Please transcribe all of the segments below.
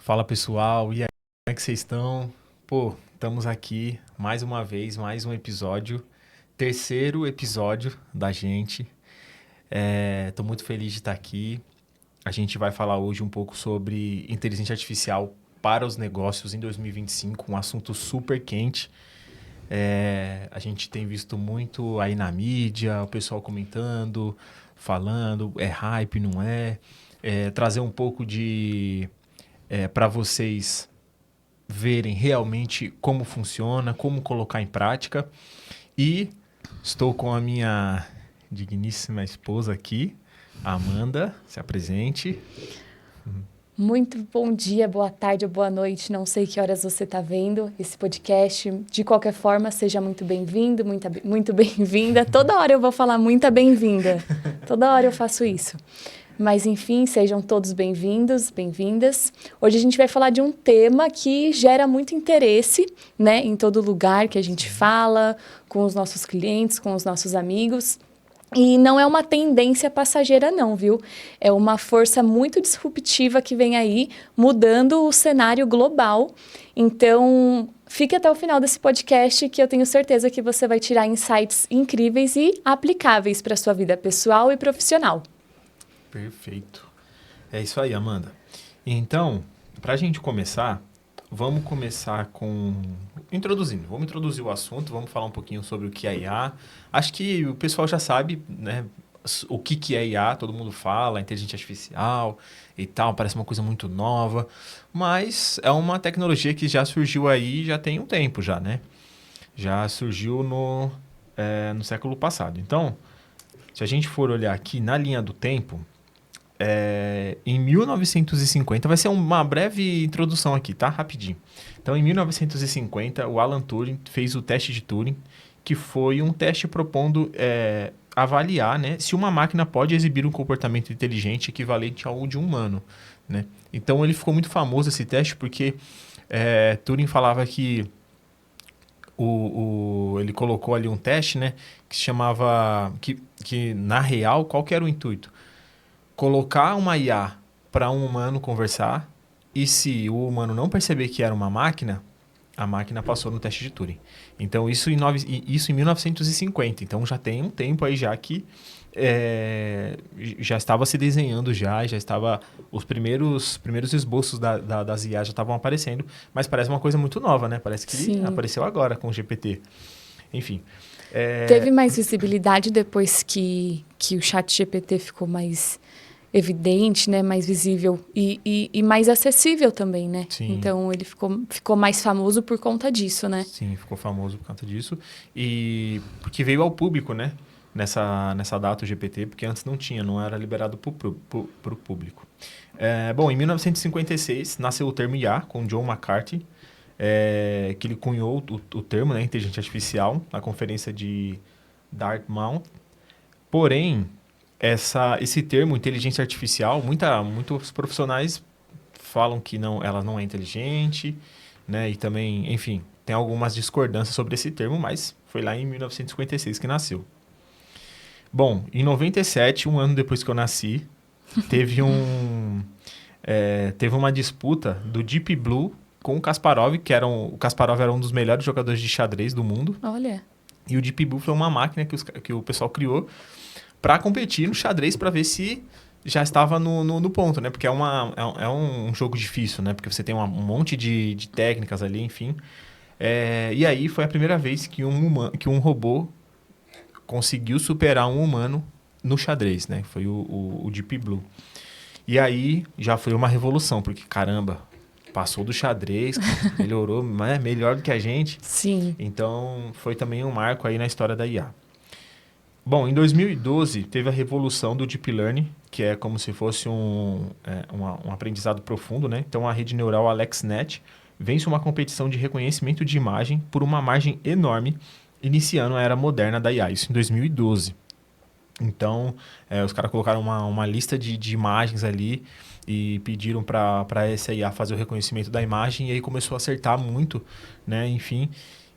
Fala pessoal, e aí, como é que vocês estão? Pô, estamos aqui mais uma vez, mais um episódio, terceiro episódio da gente. Tô muito feliz de estar aqui. A gente vai falar hoje um pouco sobre inteligência artificial para os negócios em 2025, um assunto super quente. A gente tem visto muito aí na mídia, o pessoal comentando, falando, é hype, não é? Trazer um pouco de para vocês verem realmente como funciona, como colocar em prática. E estou com a minha digníssima esposa aqui, Amanda, se apresente. Muito bom dia, boa tarde ou boa noite. Não sei que horas você está vendo esse podcast. De qualquer forma, seja muito bem-vindo, muito bem-vinda. Toda hora eu vou falar muita bem-vinda. Toda hora eu faço isso. Mas, enfim, sejam todos bem-vindos, bem-vindas. Hoje a gente vai falar de um tema que gera muito interesse, né, em todo lugar que a gente fala, com os nossos clientes, com os nossos amigos. E não é uma tendência passageira, não, viu? É uma força muito disruptiva que vem aí, mudando o cenário global. Então, fique até o final desse podcast, que eu tenho certeza que você vai tirar insights incríveis e aplicáveis para a sua vida pessoal e profissional. Perfeito. É isso aí, Amanda. Então, para a gente começar, vamos começar introduzindo. Vamos introduzir o assunto, vamos falar um pouquinho sobre o que é IA. Acho que o pessoal já sabe, né, o que é IA, todo mundo fala, inteligência artificial e tal, parece uma coisa muito nova, mas é uma tecnologia que já surgiu aí já tem um tempo já, né? Já surgiu no século passado. Então, se a gente for olhar aqui na linha do tempo, em 1950, vai ser uma breve introdução aqui, tá? Rapidinho. Então, em 1950, o Alan Turing fez o teste de Turing, que foi um teste propondo avaliar, né, se uma máquina pode exibir um comportamento inteligente equivalente ao de um humano, né? Então, ele ficou muito famoso esse teste porque Turing falava que ele colocou ali um teste, né, que se chamava... Que na real, qual que era o intuito? Colocar uma IA para um humano conversar e se o humano não perceber que era uma máquina, a máquina passou no teste de Turing. Então, isso em 1950. Então, já tem um tempo aí já que já estava se desenhando já estava... Os primeiros esboços das IA já estavam aparecendo, mas parece uma coisa muito nova, né? Parece que Sim. apareceu agora com o GPT. Enfim. Teve mais visibilidade depois que o ChatGPT ficou mais evidente, né, mais visível e mais acessível também, né? Sim. Então, ele ficou mais famoso por conta disso, né? Sim, ficou famoso por conta disso. E porque veio ao público, né? Nessa data o GPT, porque antes não era liberado para o público. Bom, em 1956 nasceu o termo IA, com John McCarthy, que ele cunhou o termo, né, inteligência artificial, na conferência de Dartmouth. Porém, esse termo, inteligência artificial, muitos profissionais falam que ela não é inteligente, né? E também, enfim, tem algumas discordâncias sobre esse termo, mas foi lá em 1956 que nasceu. Bom, em 97, um ano depois que eu nasci, teve uma disputa do Deep Blue com o Kasparov, o Kasparov era um dos melhores jogadores de xadrez do mundo. Olha. E o Deep Blue foi uma máquina que o pessoal criou para competir no xadrez, para ver se já estava no ponto, né? Porque é um jogo difícil, né? Porque você tem um monte de técnicas ali, enfim. E aí foi a primeira vez que um robô conseguiu superar um humano no xadrez, né? Foi o Deep Blue. E aí já foi uma revolução, porque, caramba, passou do xadrez, melhorou, né? Melhor do que a gente. Sim. Então, foi também um marco aí na história da IA. Bom, em 2012, teve a revolução do Deep Learning, que é como se fosse um aprendizado profundo, né? Então, a rede neural AlexNet vence uma competição de reconhecimento de imagem por uma margem enorme, iniciando a era moderna da IA, isso em 2012. Então, os caras colocaram uma lista de imagens ali e pediram para essa IA fazer o reconhecimento da imagem, e aí começou a acertar muito, né? Enfim,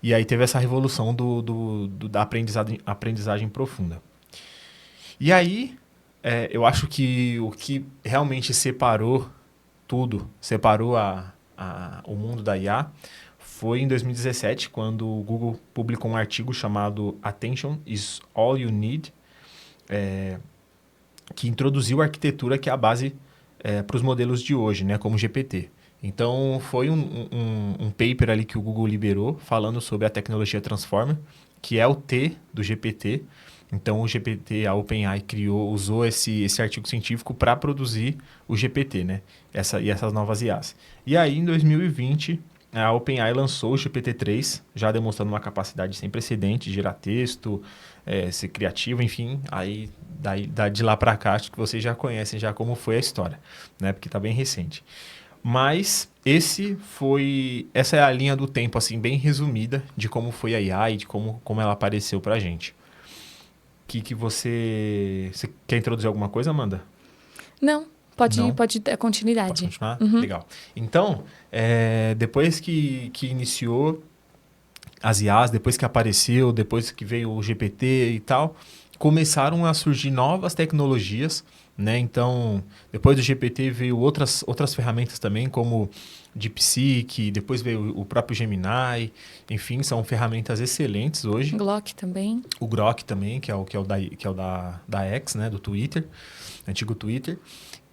e aí teve essa revolução da aprendizagem profunda. E aí, eu acho que o que realmente separou tudo, separou o mundo da IA, foi em 2017, quando o Google publicou um artigo chamado Attention is All You Need, que introduziu a arquitetura que é a base para os modelos de hoje, né, como o GPT. Então, foi um paper ali que o Google liberou, falando sobre a tecnologia Transformer, que é o T do GPT. Então, o GPT, a OpenAI usou esse artigo científico para produzir o GPT, né? E essas novas IAs. E aí, em 2020, a OpenAI lançou o GPT-3, já demonstrando uma capacidade sem precedente de gerar texto, ser criativo, enfim. Aí, de lá para cá, acho que vocês já conhecem já como foi a história, né? Porque está bem recente. Mas essa é a linha do tempo, assim, bem resumida de como foi a IA e de como ela apareceu para a gente. Que você quer introduzir alguma coisa, Amanda? Não, pode dar continuidade. Pode continuar? Legal. Então, depois que iniciou as IAs, depois que apareceu, depois que veio o GPT e tal, começaram a surgir novas tecnologias, né? Então, depois do GPT veio outras ferramentas também, como DeepSeek, depois veio o próprio Gemini, enfim, são ferramentas excelentes hoje. Grok também. O Grok também, que é o da X, né? Do Twitter, antigo Twitter.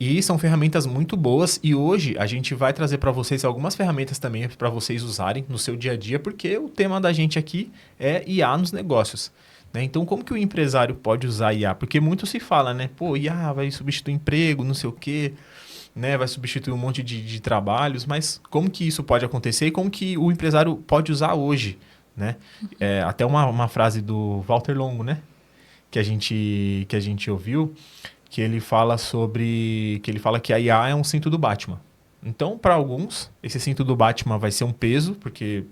E são ferramentas muito boas e hoje a gente vai trazer para vocês algumas ferramentas também para vocês usarem no seu dia a dia, porque o tema da gente aqui é IA nos negócios. Né? Então, como que o empresário pode usar IA? Porque muito se fala, né? Pô, IA vai substituir emprego, não sei o quê, né? Vai substituir um monte de trabalhos, mas como que isso pode acontecer e como que o empresário pode usar hoje? Né? Até uma frase do Walter Longo, né? Que a gente ouviu, que ele fala que a IA é um cinto do Batman. Então, para alguns, esse cinto do Batman vai ser um peso, porque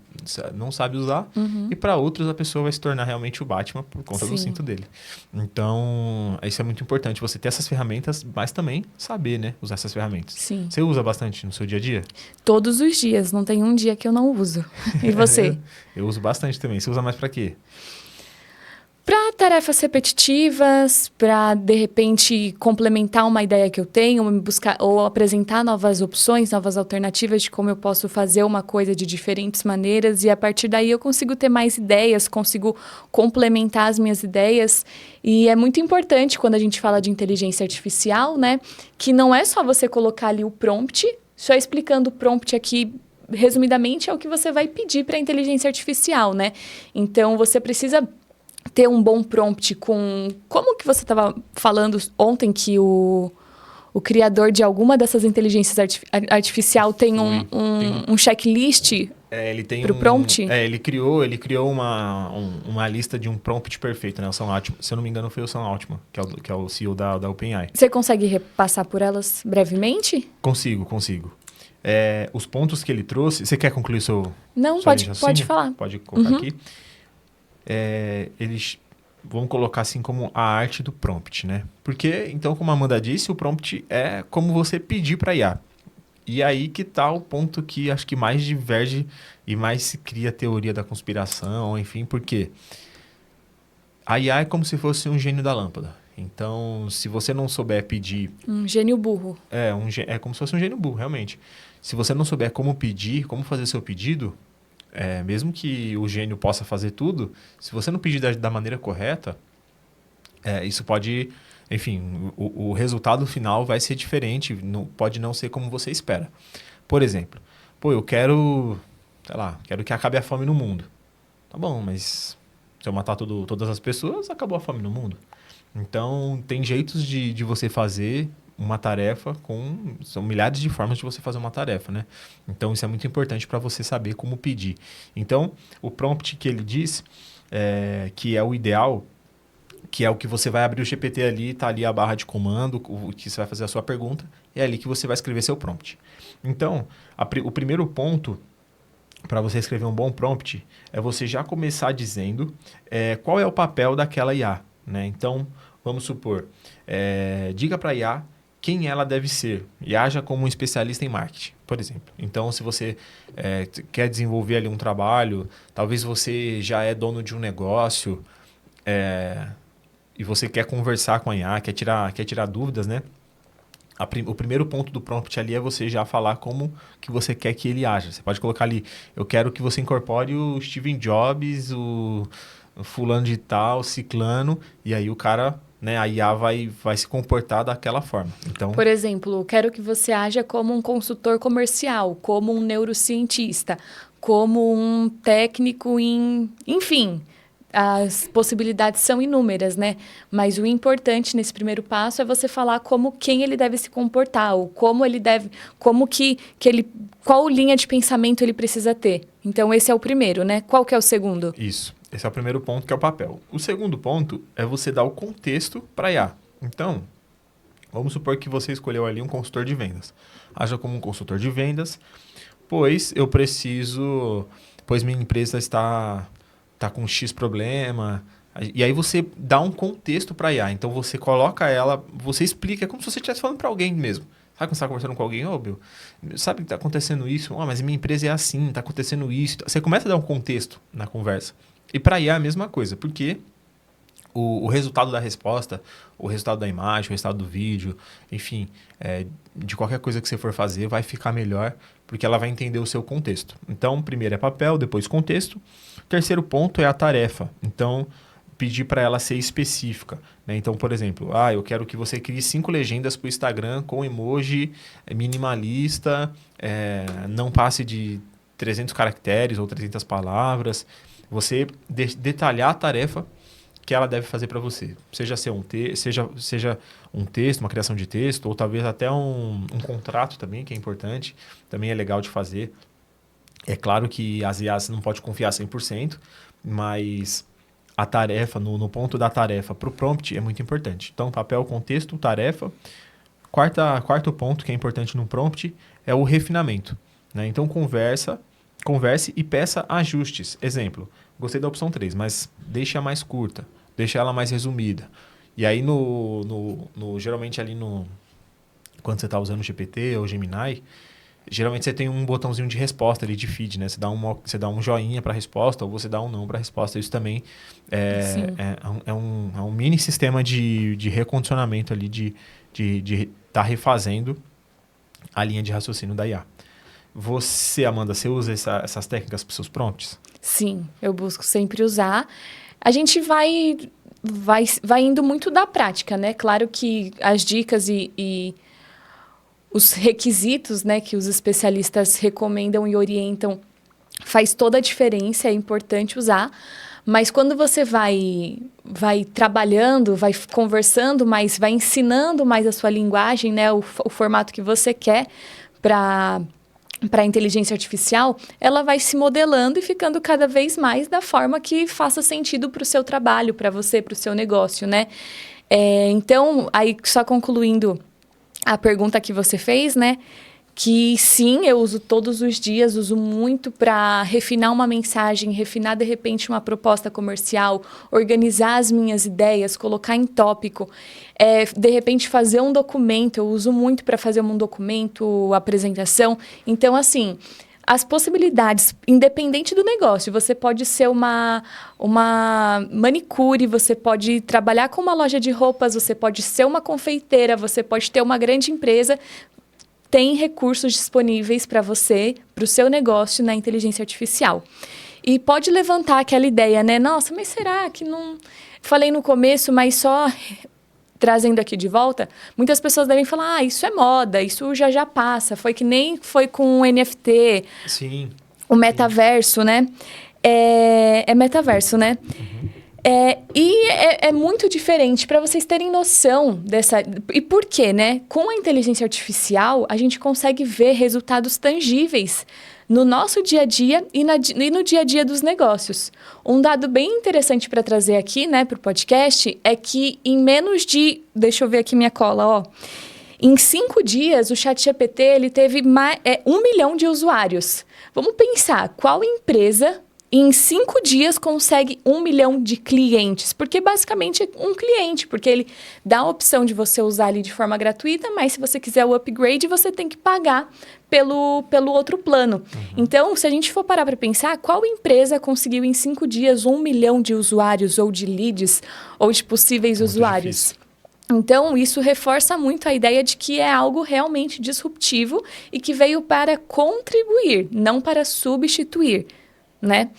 não sabe usar, e para outros a pessoa vai se tornar realmente o Batman por conta do cinto dele. Então, isso é muito importante, você ter essas ferramentas, mas também saber, né, usar essas ferramentas. Sim. Você usa bastante no seu dia a dia? Todos os dias, não tem um dia que eu não uso. E você? Eu uso bastante também. Você usa mais para quê? Para tarefas repetitivas, para, de repente, complementar uma ideia que eu tenho, buscar ou apresentar novas opções, novas alternativas de como eu posso fazer uma coisa de diferentes maneiras, e a partir daí eu consigo ter mais ideias, consigo complementar as minhas ideias. E é muito importante quando a gente fala de inteligência artificial, né, que não é só você colocar ali o prompt, só explicando o prompt aqui, resumidamente, é o que você vai pedir para a inteligência artificial, né? Então, você precisa ter um bom prompt com... Como que você estava falando ontem que o criador de alguma dessas inteligências artificial tem um checklist para o prompt? Ele criou uma lista de um prompt perfeito, né? O Sam Altman, se eu não me engano, foi o Sam Altman, que é o CEO da OpenAI. Você consegue repassar por elas brevemente? Consigo. Os pontos que ele trouxe... Você quer concluir Não, pode falar. Pode colocar aqui. Eles vão colocar assim como a arte do prompt, né? Porque, então, como a Amanda disse, o prompt é como você pedir para IA. E aí que tá o ponto que acho que mais diverge e mais se cria a teoria da conspiração, enfim, porque a IA é como se fosse um gênio da lâmpada. Então, se você não souber pedir... Um gênio burro. É como se fosse um gênio burro, realmente. Se você não souber como pedir, como fazer seu pedido... mesmo que o gênio possa fazer tudo, se você não pedir da maneira correta, isso pode... Enfim, o resultado final vai ser diferente, pode não ser como você espera. Por exemplo, eu quero que acabe a fome no mundo. Tá bom, mas se eu matar todas as pessoas, acabou a fome no mundo. Então, tem jeitos de você fazer uma tarefa são milhares de formas de você fazer uma tarefa, né? Então, isso é muito importante para você saber como pedir. Então, o prompt que ele diz que é o ideal, que é o que você vai abrir o GPT ali, tá ali a barra de comando, que você vai fazer a sua pergunta, é ali que você vai escrever seu prompt. Então, o primeiro ponto para você escrever um bom prompt é você já começar dizendo qual é o papel daquela IA, né? Então, vamos supor, diga para a IA quem ela deve ser e haja como um especialista em marketing, por exemplo. Então, se você quer desenvolver ali um trabalho, talvez você já é dono de um negócio e você quer conversar com a IA, quer tirar dúvidas, né? o primeiro ponto do prompt ali é você já falar como que você quer que ele haja. Você pode colocar ali, eu quero que você incorpore o Steve Jobs, o fulano de tal, ciclano, e aí o cara, né, a IA vai se comportar daquela forma. Então, por exemplo, quero que você haja como um consultor comercial, como um neurocientista, como um técnico em... Enfim, as possibilidades são inúmeras, né? Mas o importante nesse primeiro passo é você falar como quem ele deve se comportar, ou como ele deve... Como que ele... Qual linha de pensamento ele precisa ter. Então, esse é o primeiro, né? Qual que é o segundo? isso. Esse é o primeiro ponto, que é o papel. O segundo ponto é você dar o contexto para a IA. Então, vamos supor que você escolheu ali um consultor de vendas. Haja como um consultor de vendas, pois minha empresa está com X problema. E aí você dá um contexto para a IA. Então, você coloca ela, você explica, é como se você estivesse falando para alguém mesmo. Sabe quando você está conversando com alguém? Ô, meu, sabe que está acontecendo isso? Mas minha empresa é assim, está acontecendo isso. Você começa a dar um contexto na conversa. E para IA é a mesma coisa, porque o resultado da resposta, o resultado da imagem, o resultado do vídeo, enfim, de qualquer coisa que você for fazer, vai ficar melhor, porque ela vai entender o seu contexto. Então, primeiro é papel, depois contexto. Terceiro ponto é a tarefa. Então, pedir para ela ser específica, né? Então, por exemplo, eu quero que você crie 5 legendas para o Instagram com emoji minimalista, não passe de 300 caracteres ou 300 palavras. Você detalhar a tarefa que ela deve fazer para você. Seja um texto, uma criação de texto, ou talvez até um contrato também, que é importante. Também é legal de fazer. É claro que as IAs não pode confiar 100%, mas a tarefa, no ponto da tarefa para o prompt é muito importante. Então, papel, contexto, tarefa. Quarto ponto que é importante no prompt é o refinamento, né? Então, converse e peça ajustes. Exemplo, gostei da opção 3, mas deixa mais curta, deixa ela mais resumida. E aí, geralmente ali quando você está usando o GPT ou o Gemini, geralmente você tem um botãozinho de resposta ali, de feed, né? Você dá um joinha para a resposta ou você dá um não para a resposta. Isso também é um mini sistema de recondicionamento ali, de estar refazendo a linha de raciocínio da IA. Você, Amanda, você usa essas técnicas para os seus prompts? Sim, eu busco sempre usar. A gente vai indo muito da prática, né? Claro que as dicas e os requisitos, né, que os especialistas recomendam e orientam faz toda a diferença, é importante usar. Mas quando você vai trabalhando, vai conversando mais, vai ensinando mais a sua linguagem, né, o formato que você quer para a inteligência artificial, ela vai se modelando e ficando cada vez mais da forma que faça sentido para o seu trabalho, para você, para o seu negócio, né? Então, aí só concluindo a pergunta que você fez, né? Que sim, eu uso todos os dias, uso muito para refinar uma mensagem, refinar de repente uma proposta comercial, organizar as minhas ideias, colocar em tópico, de repente fazer um documento, eu uso muito para fazer um documento, apresentação. Então, assim, as possibilidades, independente do negócio, você pode ser uma manicure, você pode trabalhar com uma loja de roupas, você pode ser uma confeiteira, você pode ter uma grande empresa. Tem recursos disponíveis para você, para o seu negócio na inteligência artificial. E pode levantar aquela ideia, né? Nossa, mas será que não... Falei no começo, mas só trazendo aqui de volta, muitas pessoas devem falar, isso é moda, isso já passa. Foi que nem foi com o NFT, sim, o metaverso, né? É metaverso, né? Uhum. E é muito diferente, para vocês terem noção dessa... E por quê, né? Com a inteligência artificial, a gente consegue ver resultados tangíveis no nosso dia a dia e no dia a dia dos negócios. Um dado bem interessante para trazer aqui, né, para o podcast, é que em menos de... Deixa eu ver aqui minha cola, ó. Em 5 dias, o ChatGPT ele teve 1 milhão de usuários. Vamos pensar, qual empresa... em 5 dias consegue 1 milhão de clientes, porque basicamente é um cliente, porque ele dá a opção de você usar ali de forma gratuita, mas se você quiser o upgrade, você tem que pagar pelo outro plano. Uhum. Então, se a gente for parar para pensar, qual empresa conseguiu em 5 dias 1 milhão de usuários, ou de leads, ou de possíveis usuários? Difícil. Então, isso reforça muito a ideia de que é algo realmente disruptivo e que veio para contribuir, não para substituir, né?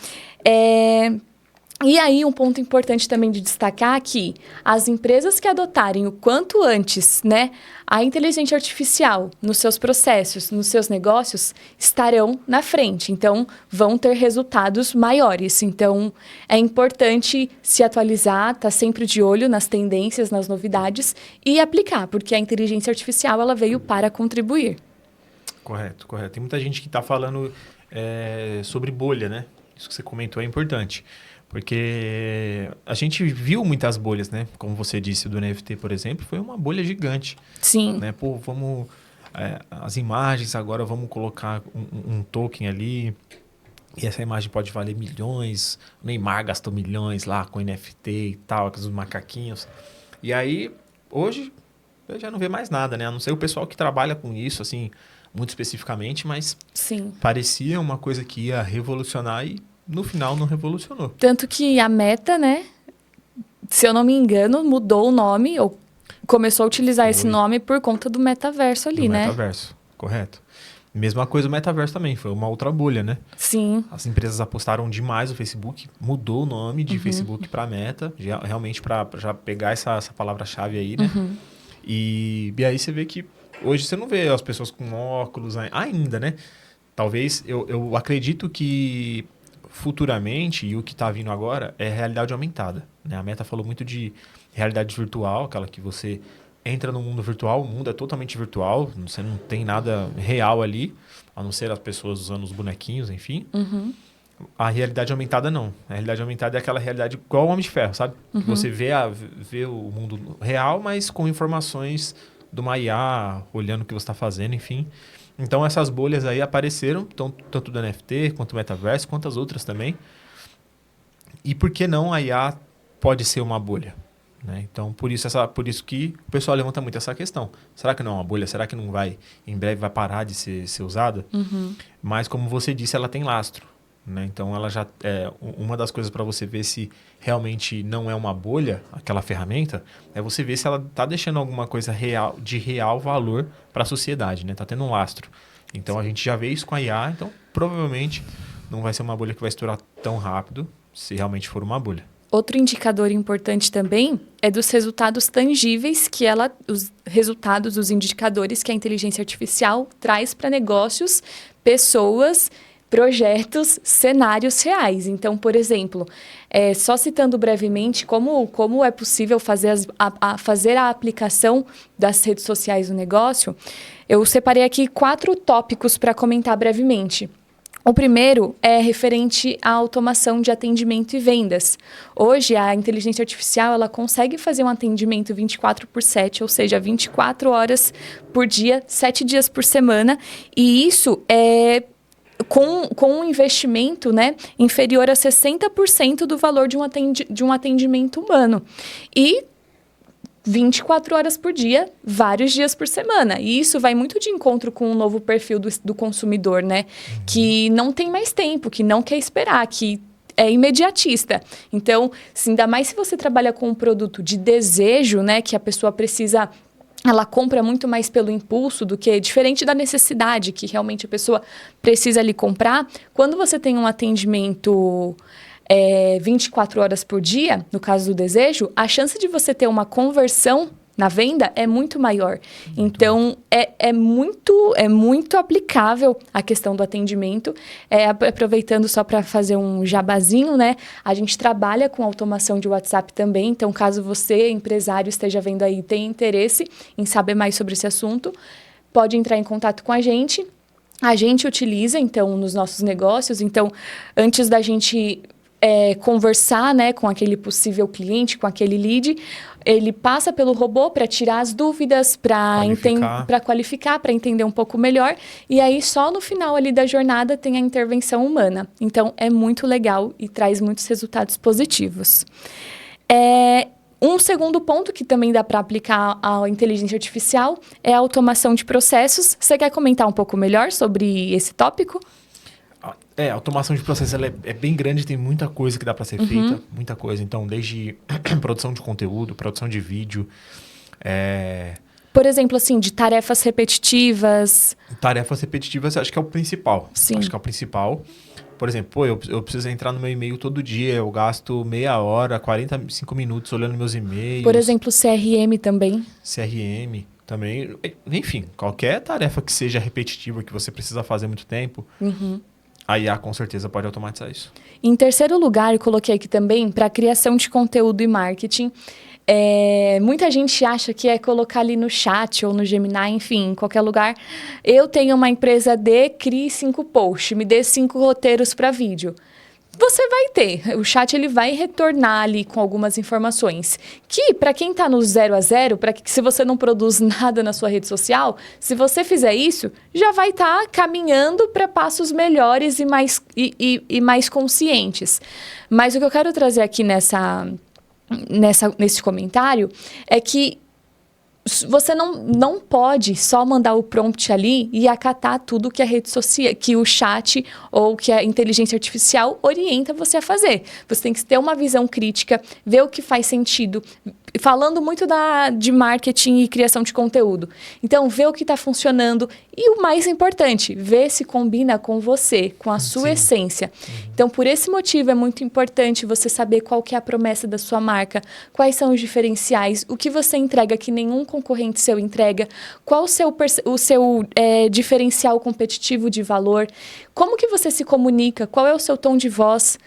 E aí, um ponto importante também de destacar que as empresas que adotarem o quanto antes, né, a inteligência artificial nos seus processos, nos seus negócios, estarão na frente. Então, vão ter resultados maiores. Então, é importante se atualizar, estar sempre de olho nas tendências, nas novidades e aplicar, porque a inteligência artificial ela veio para contribuir. Correto, correto. Tem muita gente que está falando sobre bolha, né? Isso que você comentou é importante. Porque a gente viu muitas bolhas, né? Como você disse, do NFT, por exemplo, foi uma bolha gigante. Sim. Né? Pô, vamos... as imagens, agora vamos colocar um token ali. E essa imagem pode valer milhões. O Neymar gastou milhões lá com NFT e tal, com os macaquinhos. E aí, hoje, eu já não vê mais nada, né? A não ser o pessoal que trabalha com isso, assim, muito especificamente, mas Sim. Parecia uma coisa que ia revolucionar e no final não revolucionou. Tanto que a Meta, né, se eu não me engano, mudou o nome, ou começou a utilizar esse nome por conta do metaverso ali, né? Metaverso, correto. Mesma coisa o metaverso também, foi uma outra bolha, né? Sim. As empresas apostaram demais no Facebook, mudou o nome de Facebook para Meta, realmente para já pegar essa palavra-chave aí, né? E aí você vê que hoje você não vê as pessoas com óculos ainda, né? Talvez, eu acredito que futuramente, e o que está vindo agora, é realidade aumentada. Né? A Meta falou muito de realidade virtual, aquela que você entra no mundo virtual, o mundo é totalmente virtual, você não tem nada real ali, a não ser as pessoas usando os bonequinhos, enfim. A realidade aumentada não. A realidade aumentada é aquela realidade igual o Homem de Ferro, sabe? Que você vê o mundo real, mas com informações de uma IA, olhando o que você está fazendo, enfim. Então, essas bolhas aí apareceram, tanto do NFT, quanto do metaverso, quanto as outras também. E por que não a IA pode ser uma bolha? Né? Então, por isso que o pessoal levanta muito essa questão. Será que não é uma bolha? Será que não vai, em breve, vai parar de ser usada? Mas, como você disse, ela tem lastro. Né? Então, ela já uma das coisas para você ver se realmente não é uma bolha, aquela ferramenta, é você ver se ela está deixando alguma coisa de real valor para a sociedade, né? Tá tendo um lastro. Então, a gente já vê isso com a IA, então provavelmente não vai ser uma bolha que vai estourar tão rápido, se realmente for uma bolha. Outro indicador importante também é dos resultados tangíveis os resultados, os indicadores que a inteligência artificial traz para negócios, pessoas, projetos, cenários reais. Então, por exemplo, só citando brevemente como é possível fazer a aplicação das redes sociais no negócio, eu separei aqui 4 tópicos para comentar brevemente. O primeiro é referente à automação de atendimento e vendas. Hoje, a inteligência artificial ela consegue fazer um atendimento 24/7, ou seja, 24 horas por dia, 7 dias por semana, e isso é com um investimento, né, inferior a 60% do valor de um atendimento humano. E 24 horas por dia, vários dias por semana. E isso vai muito de encontro com o novo perfil do consumidor, né? Que não tem mais tempo, que não quer esperar, que é imediatista. Então, ainda mais se você trabalha com um produto de desejo, né? Que a pessoa precisa... Ela compra muito mais pelo impulso do que diferente da necessidade, que realmente a pessoa precisa ali comprar. Quando você tem um atendimento 24 horas por dia, no caso do desejo, a chance de você ter uma conversão na venda é muito maior. Então, é muito aplicável a questão do atendimento. Aproveitando só para fazer um jabazinho, né? A gente trabalha com automação de WhatsApp também. Então, caso você, empresário, esteja vendo aí e tenha interesse em saber mais sobre esse assunto, pode entrar em contato com a gente. A gente utiliza, então, nos nossos negócios. Então, antes da gente... conversar, né, com aquele possível cliente, com aquele lead, ele passa pelo robô para tirar as dúvidas, para qualificar, para entender um pouco melhor, e aí só no final ali da jornada tem a intervenção humana. Então, é muito legal e traz muitos resultados positivos. Um segundo ponto que também dá para aplicar à inteligência artificial é a automação de processos. Você quer comentar um pouco melhor sobre esse tópico? A automação de processo ela é bem grande, tem muita coisa que dá para ser feita, muita coisa. Então, desde produção de conteúdo, produção de vídeo, Por exemplo, assim, de tarefas repetitivas. Tarefas repetitivas, acho que é o principal. Sim. Acho que é o principal. Por exemplo, pô, eu preciso entrar no meu e-mail todo dia, eu gasto meia hora, 45 minutos olhando meus e-mails. Por exemplo, CRM também. CRM também. Enfim, qualquer tarefa que seja repetitiva, que você precisa fazer há muito tempo, a IA com certeza pode automatizar isso. Em terceiro lugar, eu coloquei aqui também para criação de conteúdo e marketing. Muita gente acha que é colocar ali no chat ou no Gemini, enfim, em qualquer lugar. Eu tenho uma empresa crie 5 posts, me dê 5 roteiros para vídeo. Você vai ter. O chat ele vai retornar ali com algumas informações. Que, para quem está no 0 a 0, para que se você não produz nada na sua rede social, se você fizer isso, já vai estar caminhando para passos melhores e mais conscientes. Mas o que eu quero trazer aqui nesse comentário é que você não pode só mandar o prompt ali e acatar tudo que a rede social, que o chat ou que a inteligência artificial orienta você a fazer. Você tem que ter uma visão crítica, ver o que faz sentido. Falando muito de marketing e criação de conteúdo. Então, ver o que está funcionando e o mais importante, ver se combina com você, com a sua essência. Então, por esse motivo, é muito importante você saber qual que é a promessa da sua marca, quais são os diferenciais, o que você entrega que nenhum concorrente seu entrega, qual o seu diferencial competitivo de valor, como que você se comunica, qual é o seu tom de voz,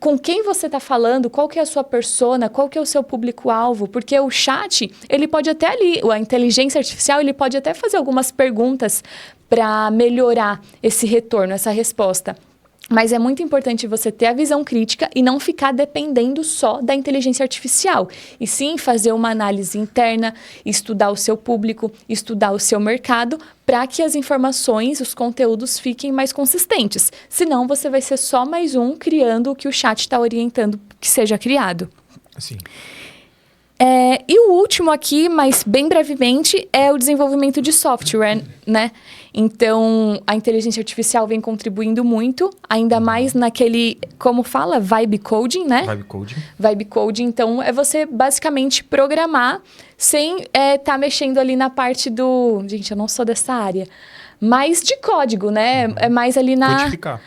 com quem você está falando, qual que é a sua persona, qual que é o seu público-alvo, porque o chat, ele pode até ali, a inteligência artificial, ele pode até fazer algumas perguntas para melhorar esse retorno, essa resposta. Mas é muito importante você ter a visão crítica e não ficar dependendo só da inteligência artificial. E sim fazer uma análise interna, estudar o seu público, estudar o seu mercado, para que as informações, os conteúdos fiquem mais consistentes. Senão você vai ser só mais um criando o que o chat está orientando que seja criado. Sim. E o último aqui, mas bem brevemente, é o desenvolvimento de software, né? Então, a inteligência artificial vem contribuindo muito, ainda mais naquele, como fala, vibe coding, né? Vibe coding. Vibe coding, então, é você basicamente programar sem estar mexendo ali na parte do... Gente, eu não sou dessa área. Mas de código, né? É mais ali na... Codificar.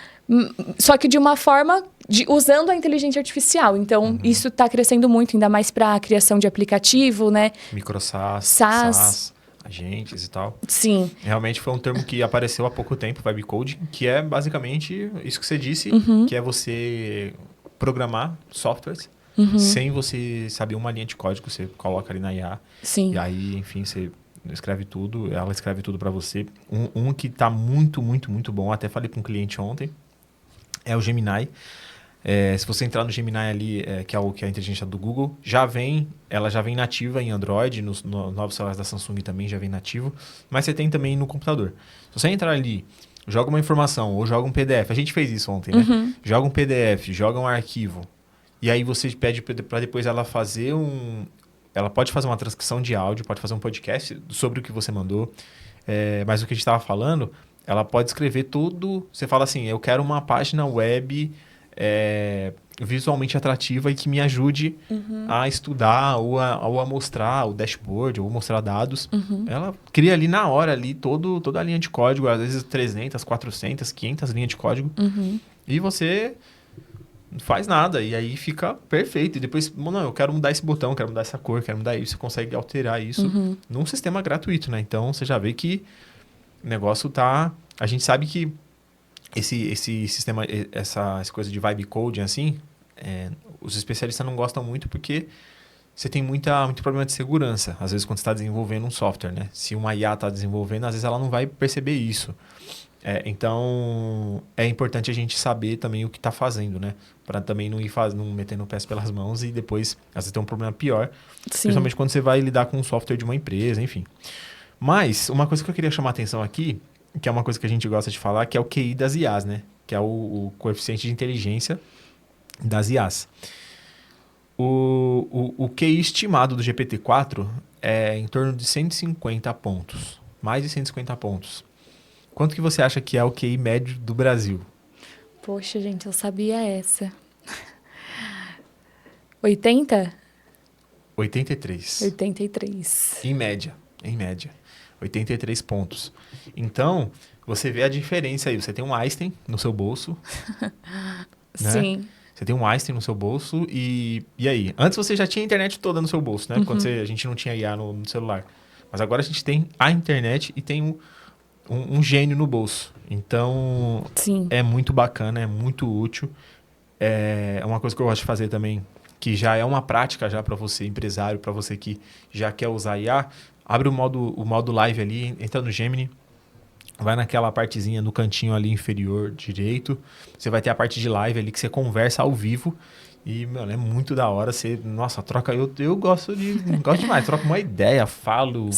Só que de uma forma... usando a inteligência artificial. Então, isso está crescendo muito, ainda mais para a criação de aplicativo, né? MicroSaaS, SaaS, agentes e tal. Sim. Realmente foi um termo que apareceu há pouco tempo, Vibe Coding, que é basicamente isso que você disse, que é você programar softwares sem você saber uma linha de código, você coloca ali na IA. Sim. E aí, enfim, você escreve tudo, ela escreve tudo para você. Um que está muito, muito, muito bom, até falei com um cliente ontem, é o Gemini. Se você entrar no Gemini ali, que é a inteligência do Google, ela já vem nativa em Android, nos novos celulares da Samsung também já vem nativo, mas você tem também no computador. Se você entrar ali, joga uma informação ou joga um PDF, a gente fez isso ontem, né? Joga um PDF, joga um arquivo, e aí você pede para depois ela fazer ela pode fazer uma transcrição de áudio, pode fazer um podcast sobre o que você mandou, mas o que a gente estava falando, ela pode escrever tudo, você fala assim, eu quero uma página web... visualmente atrativa e que me ajude a estudar ou a mostrar o dashboard ou mostrar dados. Ela cria ali na hora ali toda a linha de código, às vezes 300, 400, 500 linhas de código. E você não faz nada e aí fica perfeito. E depois, não, eu quero mudar esse botão, quero mudar essa cor, quero mudar isso. Você consegue alterar isso num sistema gratuito, né? Então, você já vê que o negócio tá... A gente sabe que esse sistema, essa coisa de vibe coding, assim, os especialistas não gostam muito porque você tem muito problema de segurança. Às vezes, quando você está desenvolvendo um software, né? Se uma IA está desenvolvendo, às vezes ela não vai perceber isso. Então, é importante a gente saber também o que está fazendo, né? Para também não metendo o pé pelas mãos e depois, às vezes, ter um problema pior. Sim. Principalmente quando você vai lidar com um software de uma empresa, enfim. Mas, uma coisa que eu queria chamar a atenção aqui, que é uma coisa que a gente gosta de falar, que é o QI das IAs, né? Que é o coeficiente de inteligência das IAs. O QI estimado do GPT-4 é em torno de 150 pontos. Mais de 150 pontos. Quanto que você acha que é o QI médio do Brasil? Poxa, gente, eu sabia essa. 80? 83. 83. Em média. 83 pontos. Então, você vê a diferença aí. Você tem um Einstein no seu bolso. Né? Sim. Você tem um Einstein no seu bolso e aí? Antes você já tinha a internet toda no seu bolso, né? Quando a gente não tinha IA no celular. Mas agora a gente tem a internet e tem um gênio no bolso. Então, Sim. é muito bacana, é muito útil. É uma coisa que eu gosto de fazer também, que já é uma prática já para você, empresário, para você que já quer usar IA. Abre o modo live ali, entra no Gemini. Vai naquela partezinha no cantinho ali inferior direito. Você vai ter a parte de live ali que você conversa ao vivo. E, mano, é muito da hora. Você, nossa, troca. Eu gosto demais. Troco uma ideia, falo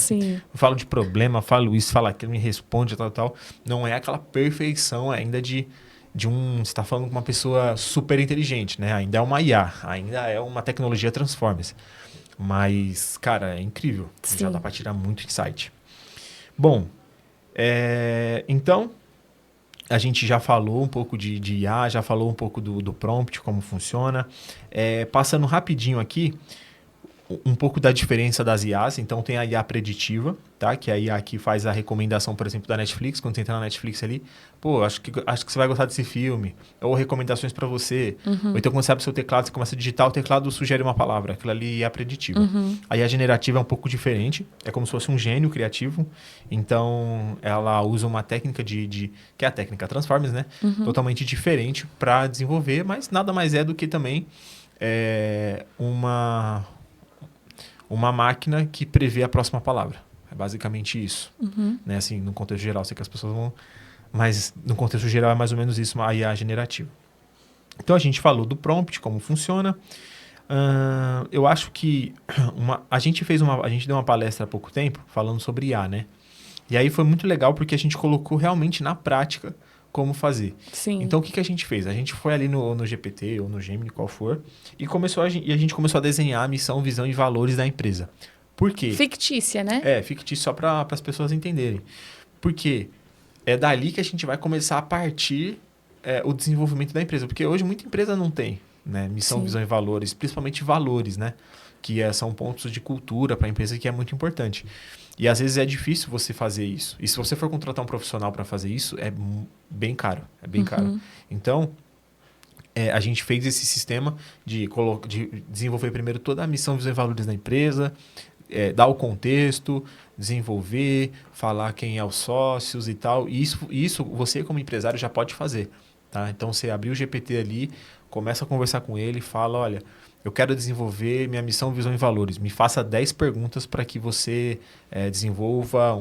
de problema, falo isso, falo aquilo, me responde, tal. Não é aquela perfeição ainda de um. Você tá falando com uma pessoa super inteligente, né? Ainda é uma IA, ainda é uma tecnologia Transformers. Mas, cara, é incrível. Sim. Já dá pra tirar muito insight. Bom. Então, a gente já falou um pouco de IA, já falou um pouco do prompt, como funciona. Passando rapidinho aqui, um pouco da diferença das IAs. Então, tem a IA preditiva, tá? Que é a IA que faz a recomendação, por exemplo, da Netflix. Quando você entra na Netflix ali, pô, acho que você vai gostar desse filme. Ou recomendações para você. Ou então, quando você abre o seu teclado, você começa a digitar, o teclado sugere uma palavra. Aquilo ali é a preditiva. A IA generativa é um pouco diferente. É como se fosse um gênio criativo. Então, ela usa uma técnica que é a técnica Transformers, né? Totalmente diferente para desenvolver, mas nada mais é do que também uma máquina que prevê a próxima palavra. É basicamente isso. Né? Assim, no contexto geral, sei que as pessoas vão... Mas no contexto geral é mais ou menos isso, a IA generativa. Então, a gente falou do prompt, como funciona. Eu acho que a gente deu uma palestra há pouco tempo falando sobre IA, né? E aí foi muito legal porque a gente colocou realmente na prática como fazer. Sim. Então, o que a gente fez? A gente foi ali no GPT ou no Gemini, qual for, e a gente começou a desenhar a missão, visão e valores da empresa. Por quê? Fictícia, né? Fictício só para as pessoas entenderem. Porque é dali que a gente vai começar a partir o desenvolvimento da empresa. Porque hoje muita empresa não tem, né? Missão, visão e valores, principalmente valores, né? Que são pontos de cultura para a empresa que é muito importante. E às vezes é difícil você fazer isso. E se você for contratar um profissional para fazer isso, é bem caro. É bem caro. Então, a gente fez esse sistema de desenvolver primeiro toda a missão, visão e valores da empresa, dar o contexto, desenvolver, falar quem é os sócios e tal. E isso você, como empresário, já pode fazer. Tá? Então, você abrir o GPT ali, começa a conversar com ele, fala, olha... Eu quero desenvolver minha missão, visão e valores. Me faça 10 perguntas para que você desenvolva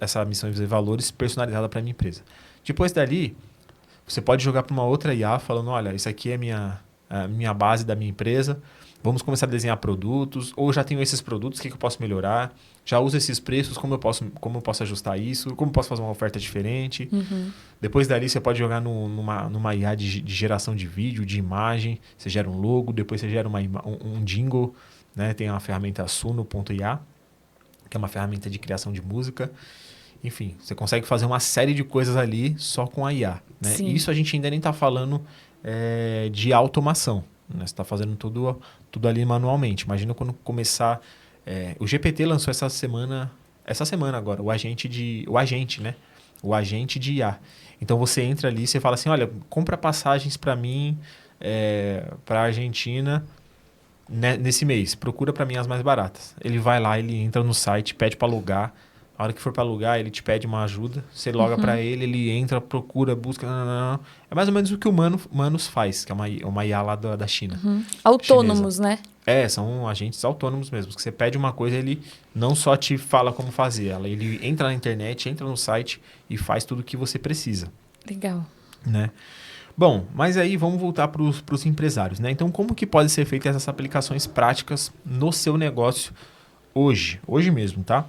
essa missão, visão e valores personalizada para a minha empresa. Depois dali, você pode jogar para uma outra IA falando, olha, isso aqui é a minha base da minha empresa. Vamos começar a desenhar produtos. Ou já tenho esses produtos, o que eu posso melhorar? Já uso esses preços, como eu posso ajustar isso? Como eu posso fazer uma oferta diferente? Depois dali, você pode jogar numa IA de geração de vídeo, de imagem. Você gera um logo, depois você gera um jingle. Né? Tem a ferramenta Suno.ia, que é uma ferramenta de criação de música. Enfim, você consegue fazer uma série de coisas ali só com a IA. Né? E isso a gente ainda nem está falando de automação. Né? Você está fazendo tudo ali manualmente. Imagina quando começar... o GPT lançou essa semana agora, o agente, né? O agente de IA. Então, você entra ali e você fala assim, olha, compra passagens para mim, para a Argentina nesse mês. Procura para mim as mais baratas. Ele vai lá, ele entra no site, pede para alugar. A hora que for para alugar, ele te pede uma ajuda. Você loga para ele entra, procura, busca... Não. É mais ou menos o que o Manus faz, que é uma IA lá da China. Autônomos, chinesa. Né? São agentes autônomos mesmo. Que você pede uma coisa, ele não só te fala como fazer ela. Ele entra na internet, entra no site e faz tudo o que você precisa. Legal. Né? Bom, mas aí vamos voltar para os empresários. Né? Então, como que pode ser feitas essas aplicações práticas no seu negócio hoje? Hoje mesmo, tá?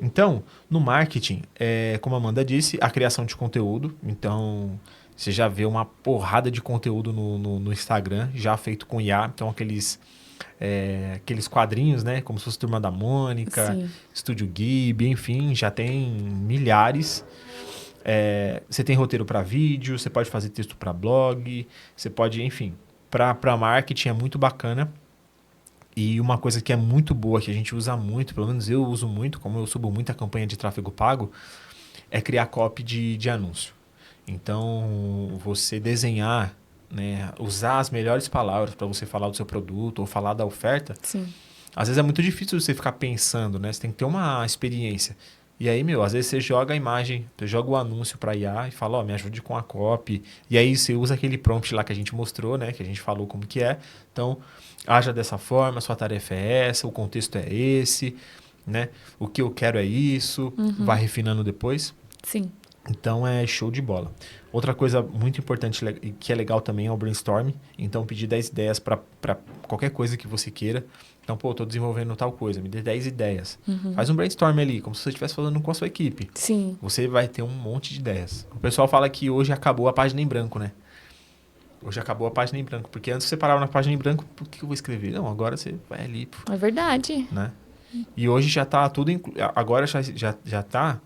Então, no marketing, como a Amanda disse, a criação de conteúdo. Então, você já vê uma porrada de conteúdo no Instagram, já feito com IA. Então, aqueles quadrinhos, né? Como se fosse Turma da Mônica, Estúdio Ghibli, enfim, já tem milhares. Você tem roteiro para vídeo, você pode fazer texto para blog, você pode, enfim, para marketing é muito bacana. E uma coisa que é muito boa, que a gente usa muito, pelo menos eu uso muito, como eu subo muito a campanha de tráfego pago, é criar copy de anúncio. Então, você desenhar, né, usar as melhores palavras para você falar do seu produto ou falar da oferta. Sim. Às vezes é muito difícil você ficar pensando, né? Você tem que ter uma experiência. E aí, às vezes você joga a imagem, você joga o anúncio para IA e fala, me ajude com a copy. E aí você usa aquele prompt lá que a gente mostrou, né? Que a gente falou como que é. Então, haja dessa forma, sua tarefa é essa, o contexto é esse, né? O que eu quero é isso, vai refinando depois. Sim. Então, é show de bola. Outra coisa muito importante que é legal também é o brainstorm. Então, pedir 10 ideias para qualquer coisa que você queira. Então, estou desenvolvendo tal coisa, me dê 10 ideias. Faz um brainstorm ali, como se você estivesse falando com a sua equipe. Sim. Você vai ter um monte de ideias. O pessoal fala que hoje acabou a página em branco, né? Hoje acabou a página em branco. Porque antes você parava na página em branco, por que eu vou escrever? Não, agora você vai ali. É verdade. Né? E hoje já está tudo... Agora já está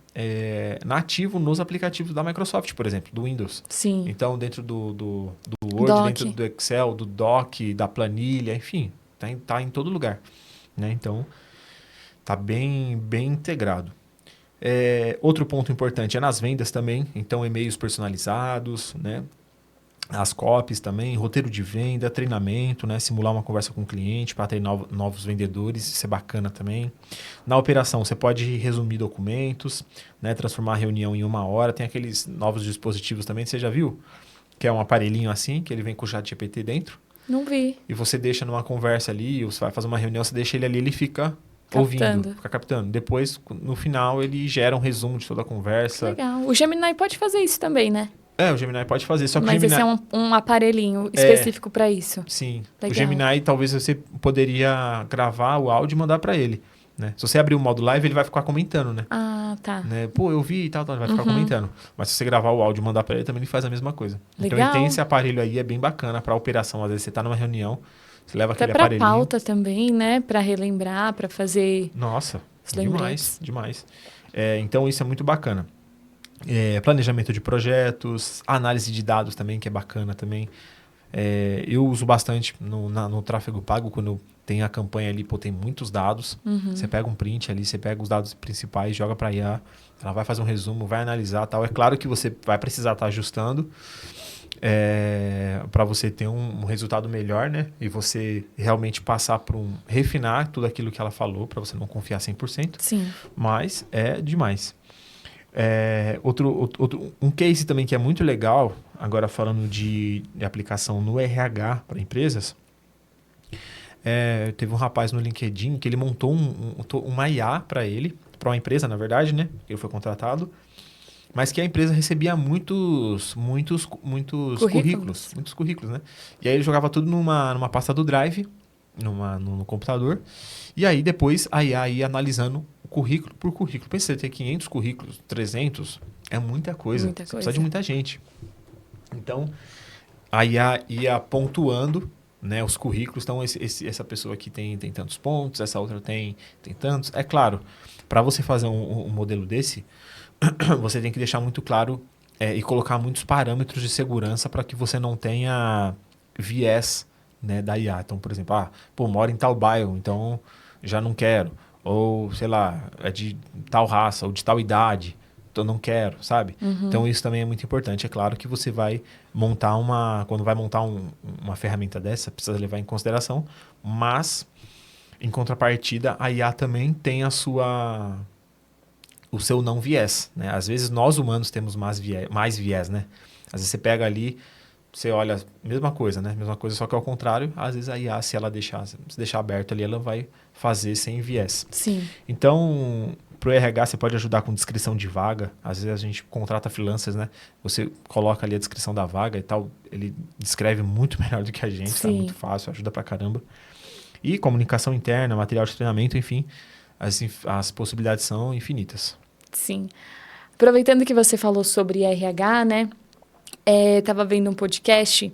nativo nos aplicativos da Microsoft, por exemplo, do Windows. Sim. Então, dentro do Word, Doc. dentro do Excel, do Doc, da planilha, enfim, tá em todo lugar. Né? Então, tá bem integrado. Outro ponto importante é nas vendas também. Então, e-mails personalizados, né? As copies também, roteiro de venda, treinamento, né? Simular uma conversa com o cliente para treinar novos vendedores, isso é bacana também. Na operação, você pode resumir documentos, né? Transformar a reunião em 1 hora. Tem aqueles novos dispositivos também, você já viu? Que é um aparelhinho assim, que ele vem com o ChatGPT dentro. Não vi. E você deixa numa conversa ali, você vai fazer uma reunião, você deixa ele ali, ele fica Captando. ouvindo, fica captando. Depois, no final, ele gera um resumo de toda a conversa. Legal. O Gemini pode fazer isso também, né? O Gemini pode fazer, só que Mas o Gemini... esse é um aparelhinho específico para isso. Sim. Legal. O Gemini, talvez você poderia gravar o áudio e mandar para ele, né? Se você abrir o modo live, ele vai ficar comentando, né? Ah, tá. Né? Pô, eu vi e tal, ele vai ficar comentando. Mas se você gravar o áudio e mandar para ele, também ele faz a mesma coisa. Legal. Então, ele tem esse aparelho aí, é bem bacana para operação. Às vezes você tá numa reunião, você leva Até aquele para aparelhinho. pauta também, né? Para relembrar, para fazer... Nossa, lembretes. demais. Então, isso é muito bacana. Planejamento de projetos, análise de dados também, que é bacana também. Eu uso bastante no tráfego pago, quando eu tenho a campanha ali, tem muitos dados. Você pega um print ali, você pega os dados principais, joga para a IA, ela vai fazer um resumo, vai analisar tal. É claro que você vai precisar estar ajustando para você ter um resultado melhor, né? E você realmente passar por refinar tudo aquilo que ela falou, para você não confiar 100%. Sim. Mas é demais. Um case também que é muito legal, agora falando de aplicação no RH para empresas, teve um rapaz no LinkedIn que ele montou uma IA para ele, para uma empresa, na verdade, né? Ele foi contratado, mas que a empresa recebia muitos currículos. Muitos currículos, né? E aí ele jogava tudo numa pasta do Drive, no computador, e aí depois a IA ia analisando currículo por currículo. Pensa, você ter 500 currículos, 300, é muita coisa. Você precisa de muita gente. Então, a IA ia pontuando, né, os currículos. Então, essa pessoa aqui tem tantos pontos, essa outra tem tantos. É claro, para você fazer um modelo desse, você tem que deixar muito claro e colocar muitos parâmetros de segurança para que você não tenha viés, né, da IA. Então, por exemplo, moro em tal bairro, então já não quero. Ou, sei lá, é de tal raça ou de tal idade, então não quero, sabe? Então, isso também é muito importante. É claro que você vai montar quando vai montar uma ferramenta dessa, precisa levar em consideração, mas, em contrapartida, a IA também tem o seu não viés, né? Às vezes, nós humanos temos mais viés, né? Às vezes, você pega ali, você olha, mesma coisa, né? Mesma coisa, só que ao contrário, às vezes a IA, se deixar aberto ali, ela vai fazer sem viés. Sim. Então, para o RH, você pode ajudar com descrição de vaga. Às vezes a gente contrata freelancers, né? Você coloca ali a descrição da vaga e tal, ele descreve muito melhor do que a gente, tá muito fácil, ajuda pra caramba. E comunicação interna, material de treinamento, enfim, as possibilidades são infinitas. Sim. Aproveitando que você falou sobre RH, né? Estava vendo um podcast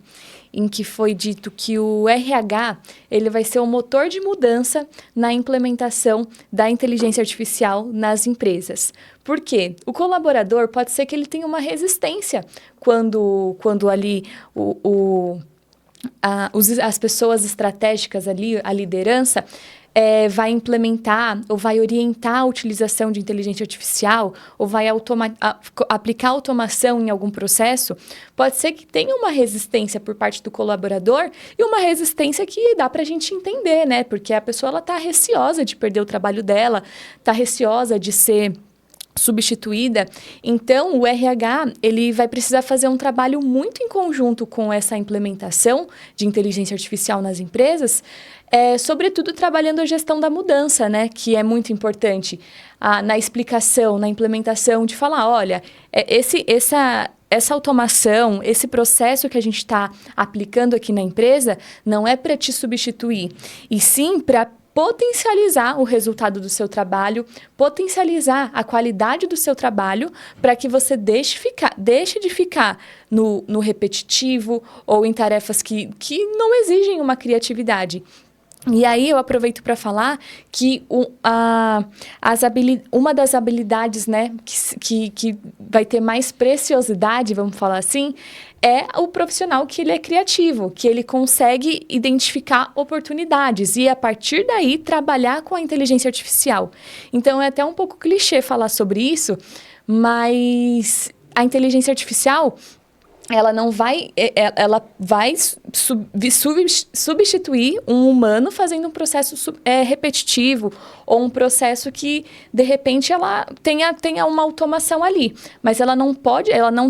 em que foi dito que o RH ele vai ser o motor de mudança na implementação da inteligência artificial nas empresas. Por quê? O colaborador pode ser que ele tenha uma resistência quando ali as pessoas estratégicas ali, a liderança, vai implementar ou vai orientar a utilização de inteligência artificial ou vai aplicar automação em algum processo, pode ser que tenha uma resistência por parte do colaborador e uma resistência que dá para a gente entender, né? Porque a pessoa está receosa de perder o trabalho dela, está receosa de ser substituída. Então, o RH ele vai precisar fazer um trabalho muito em conjunto com essa implementação de inteligência artificial nas empresas, sobretudo trabalhando a gestão da mudança, né? Que é muito importante na explicação, na implementação, de falar, olha, essa automação, esse processo que a gente está aplicando aqui na empresa não é para te substituir, e sim para potencializar o resultado do seu trabalho, potencializar a qualidade do seu trabalho, para que você deixe de ficar no repetitivo ou em tarefas que não exigem uma criatividade. E aí eu aproveito para falar que uma das habilidades, né, que vai ter mais preciosidade, vamos falar assim, é o profissional que ele é criativo, que ele consegue identificar oportunidades e, a partir daí, trabalhar com a inteligência artificial. Então, é até um pouco clichê falar sobre isso, mas a inteligência artificial, ela vai substituir um humano fazendo um processo repetitivo ou um processo que, de repente, ela tenha uma automação ali. Mas ela não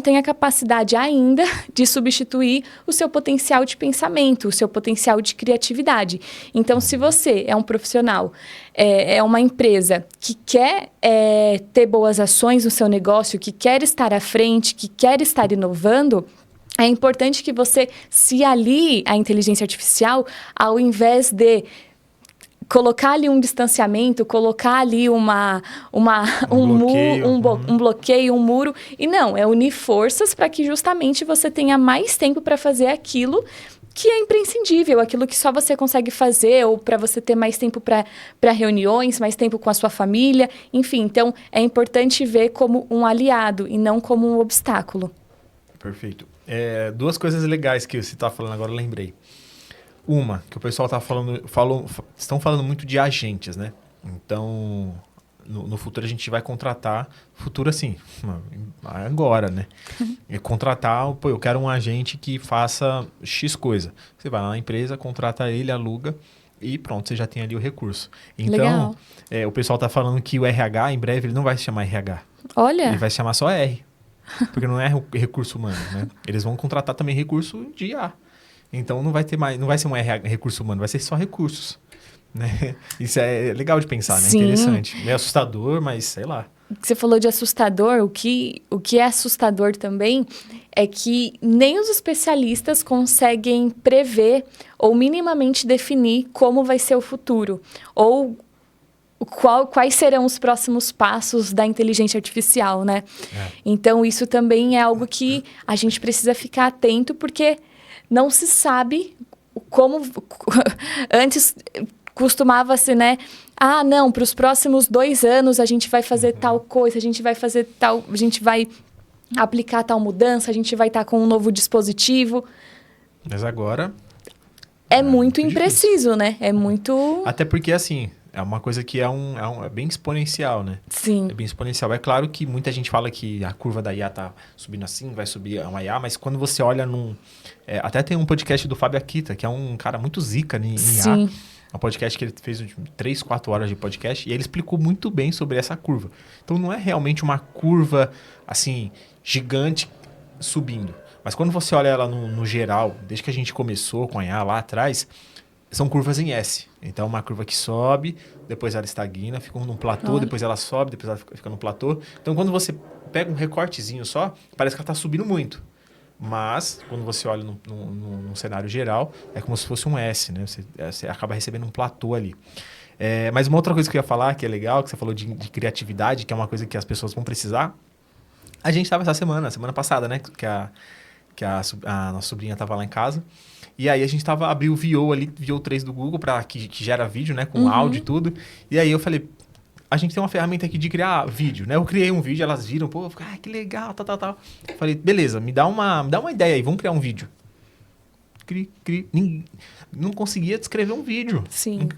tem a capacidade ainda de substituir o seu potencial de pensamento, o seu potencial de criatividade. Então, se você é um profissional, é uma empresa que quer ter boas ações no seu negócio, que quer estar à frente, que quer estar inovando, é importante que você se alie à inteligência artificial, ao invés de colocar ali um distanciamento, colocar ali um bloqueio, um muro. E não, é unir forças para que justamente você tenha mais tempo para fazer aquilo que é imprescindível, aquilo que só você consegue fazer, ou para você ter mais tempo para reuniões, mais tempo com a sua família, enfim. Então, é importante ver como um aliado e não como um obstáculo. Perfeito. Duas coisas legais que você está falando agora, eu lembrei. Uma, que o pessoal estão falando muito de agentes, né? Então, no futuro a gente vai contratar, futuro assim, agora, né? Contratar, eu quero um agente que faça X coisa. Você vai lá na empresa, contrata ele, aluga e pronto, você já tem ali o recurso. Então, o pessoal está falando que o RH, em breve, ele não vai se chamar RH. Olha! Ele vai se chamar só R. Porque não é recurso humano, né? Eles vão contratar também recurso de IA. Então não vai ser um recurso humano, vai ser só recursos, né? Isso é legal de pensar, né? Sim. Interessante. É assustador, mas sei lá. Você falou de assustador, o que é assustador também é que nem os especialistas conseguem prever ou minimamente definir como vai ser o futuro, ou quais serão os próximos passos da inteligência artificial, né? Então, isso também é algo que a gente precisa ficar atento, porque não se sabe como... Antes, costumava-se, né? Ah, não, para os próximos 2 anos a gente vai fazer tal coisa, a gente vai aplicar tal mudança, a gente vai estar com um novo dispositivo. Mas agora... É muito impreciso, né? É muito... Até porque, assim... É uma coisa que é bem exponencial, né? Sim. É bem exponencial. É claro que muita gente fala que a curva da IA tá subindo assim, vai subir uma IA, mas quando você olha até tem um podcast do Fábio Akita, que é um cara muito zica em Sim. IA. É um podcast que ele fez 3, 4 horas de podcast e ele explicou muito bem sobre essa curva. Então não é realmente uma curva, assim, gigante subindo. Mas quando você olha ela no geral, desde que a gente começou com a IA lá atrás... São curvas em S. Então, uma curva que sobe, depois ela estagna, fica num platô, depois ela sobe, depois ela fica no platô. Então, quando você pega um recortezinho só, parece que ela está subindo muito. Mas, quando você olha num cenário geral, é como se fosse um S, né? Você acaba recebendo um platô ali. Mas uma outra coisa que eu ia falar, que é legal, que você falou de criatividade, que é uma coisa que as pessoas vão precisar. A gente estava semana passada, né? Que a nossa sobrinha estava lá em casa. E aí a gente abriu o VO 3 do Google, que gera vídeo, né? Com áudio e tudo. E aí eu falei, a gente tem uma ferramenta aqui de criar vídeo, né? Eu criei um vídeo, elas viram, pô, que legal, tal. Falei, beleza, me dá uma ideia aí, vamos criar um vídeo. não conseguia descrever um vídeo. Sim.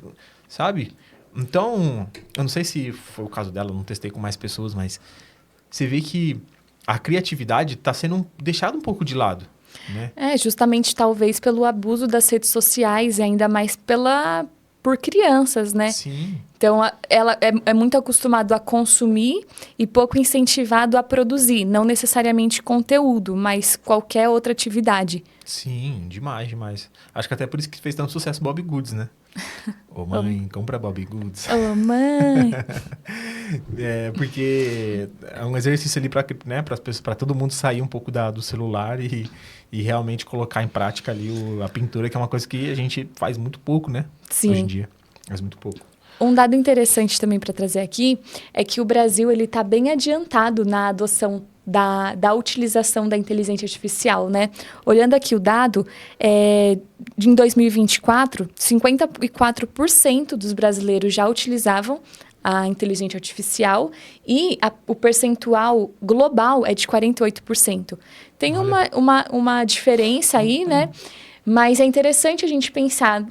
Sabe? Então, eu não sei se foi o caso dela, eu não testei com mais pessoas, mas você vê que a criatividade está sendo deixada um pouco de lado, né? Justamente talvez pelo abuso das redes sociais e ainda mais por crianças, né? Sim. Então, ela é muito acostumado a consumir e pouco incentivado a produzir. Não necessariamente conteúdo, mas qualquer outra atividade. Sim, demais. Acho que até por isso que fez tanto sucesso Bobbie Goods, né? Ô, mãe, compra Bobbie Goods. Ô, mãe! Porque é um exercício ali para todo mundo sair um pouco do celular e realmente colocar em prática ali a pintura, que é uma coisa que a gente faz muito pouco, né? Sim. Hoje em dia, faz muito pouco. Um dado interessante também para trazer aqui é que o Brasil está bem adiantado na adoção da utilização da inteligência artificial, né? Olhando aqui o dado, em 2024, 54% dos brasileiros já utilizavam a inteligência artificial e o percentual global é de 48%. Tem uma diferença aí, né? Mas é interessante a gente pensar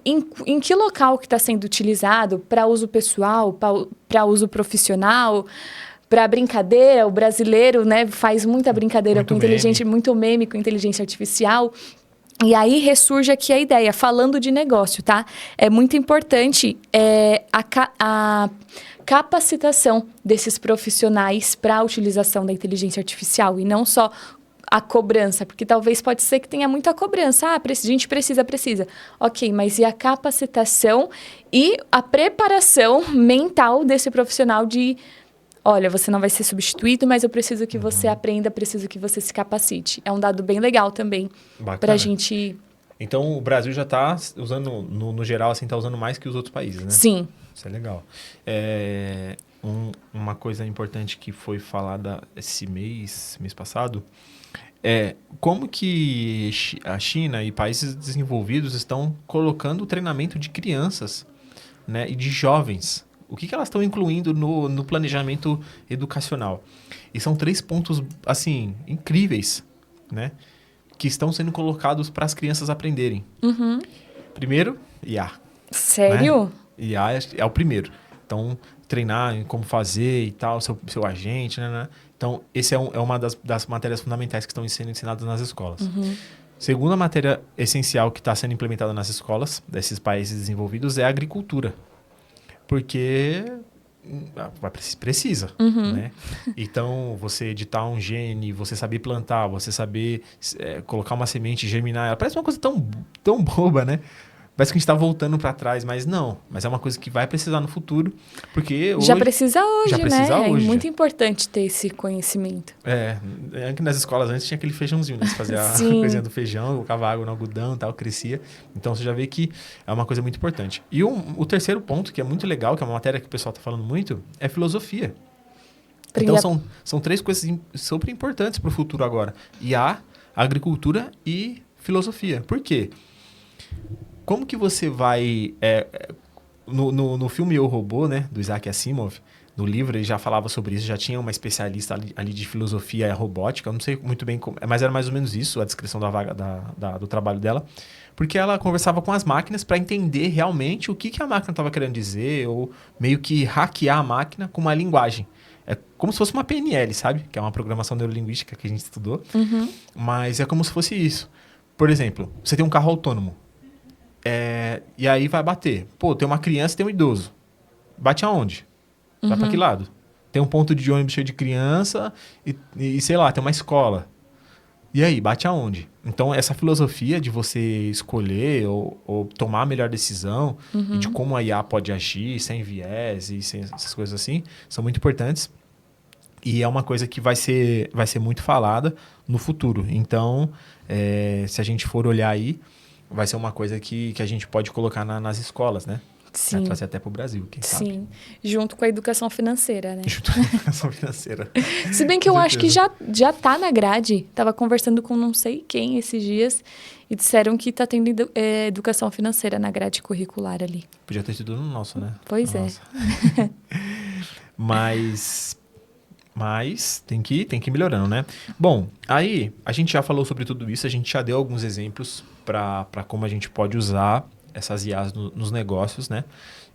em que local que está sendo utilizado para uso pessoal, para uso profissional, para brincadeira. O brasileiro, né, faz muita brincadeira muito com inteligência, muito meme com inteligência artificial. E aí ressurge aqui a ideia, falando de negócio, tá? É muito importante a capacitação desses profissionais para a utilização da inteligência artificial e não só a cobrança, porque talvez pode ser que tenha muita cobrança. A gente precisa. Ok, mas e a capacitação e a preparação mental desse profissional de... Olha, você não vai ser substituído, mas eu preciso que você aprenda, preciso que você se capacite. É um dado bem legal também para a gente... Então, o Brasil já está usando, no geral, assim, está usando mais que os outros países, né? Sim. Isso é legal. Uma coisa importante que foi falada esse mês passado, como que a China e países desenvolvidos estão colocando o treinamento de crianças, né, e de jovens. O que elas estão incluindo no planejamento educacional? E são 3 pontos, assim, incríveis, né, que estão sendo colocados para as crianças aprenderem. Uhum. Primeiro, IA. Sério? Né? IA é o primeiro. Então, treinar em como fazer e tal, seu agente, né? Então, esse é uma das matérias fundamentais que estão sendo ensinadas nas escolas. Uhum. Segunda matéria essencial que está sendo implementada nas escolas desses países desenvolvidos é a agricultura. Porque precisa, né? Então, você editar um gene, você saber plantar, você saber colocar uma semente e germinar ela. Parece uma coisa tão boba, né? Parece que a gente está voltando para trás, mas não. Mas é uma coisa que vai precisar no futuro, porque hoje... Já precisa hoje, né? Hoje. É muito importante ter esse conhecimento. Aqui nas escolas antes tinha aquele feijãozinho, né? Você fazia a coisinha do feijão, colocava água no algodão e tal, crescia. Então, você já vê que é uma coisa muito importante. E o terceiro ponto, que é muito legal, que é uma matéria que o pessoal está falando muito, é filosofia. Então, são 3 coisas super importantes para o futuro agora. IA, agricultura e filosofia. Por quê? Como que você vai... no filme Eu, Robô, né, do Isaac Asimov, no livro ele já falava sobre isso, já tinha uma especialista ali de filosofia robótica, eu não sei muito bem como, mas era mais ou menos isso, a descrição da vaga do trabalho dela, porque ela conversava com as máquinas para entender realmente o que a máquina estava querendo dizer, ou meio que hackear a máquina com uma linguagem. É como se fosse uma PNL, sabe? Que é uma programação neurolinguística que a gente estudou, mas é como se fosse isso. Por exemplo, você tem um carro autônomo, e aí vai bater. Pô, tem uma criança e tem um idoso. Bate aonde? Vai para que lado? Tem um ponto de ônibus cheio de criança e sei lá, tem uma escola. E aí, bate aonde? Então, essa filosofia de você escolher ou tomar a melhor decisão e de como a IA pode agir sem viés e sem essas coisas assim, são muito importantes. E é uma coisa que vai ser muito falada no futuro. Então, se a gente for olhar aí, vai ser uma coisa que a gente pode colocar nas escolas, né? Sim. Trazer até para o Brasil, quem sabe. Sim, junto com a educação financeira, né? Junto com a educação financeira. Se bem que eu acho que já tá na grade. Tava conversando com não sei quem esses dias e disseram que tá tendo educação financeira na grade curricular ali. Podia ter sido no nosso, né? Pois Mas Mas tem que ir melhorando, né? Bom, aí a gente já falou sobre tudo isso, a gente já deu alguns exemplos para como a gente pode usar essas IAs nos negócios, né?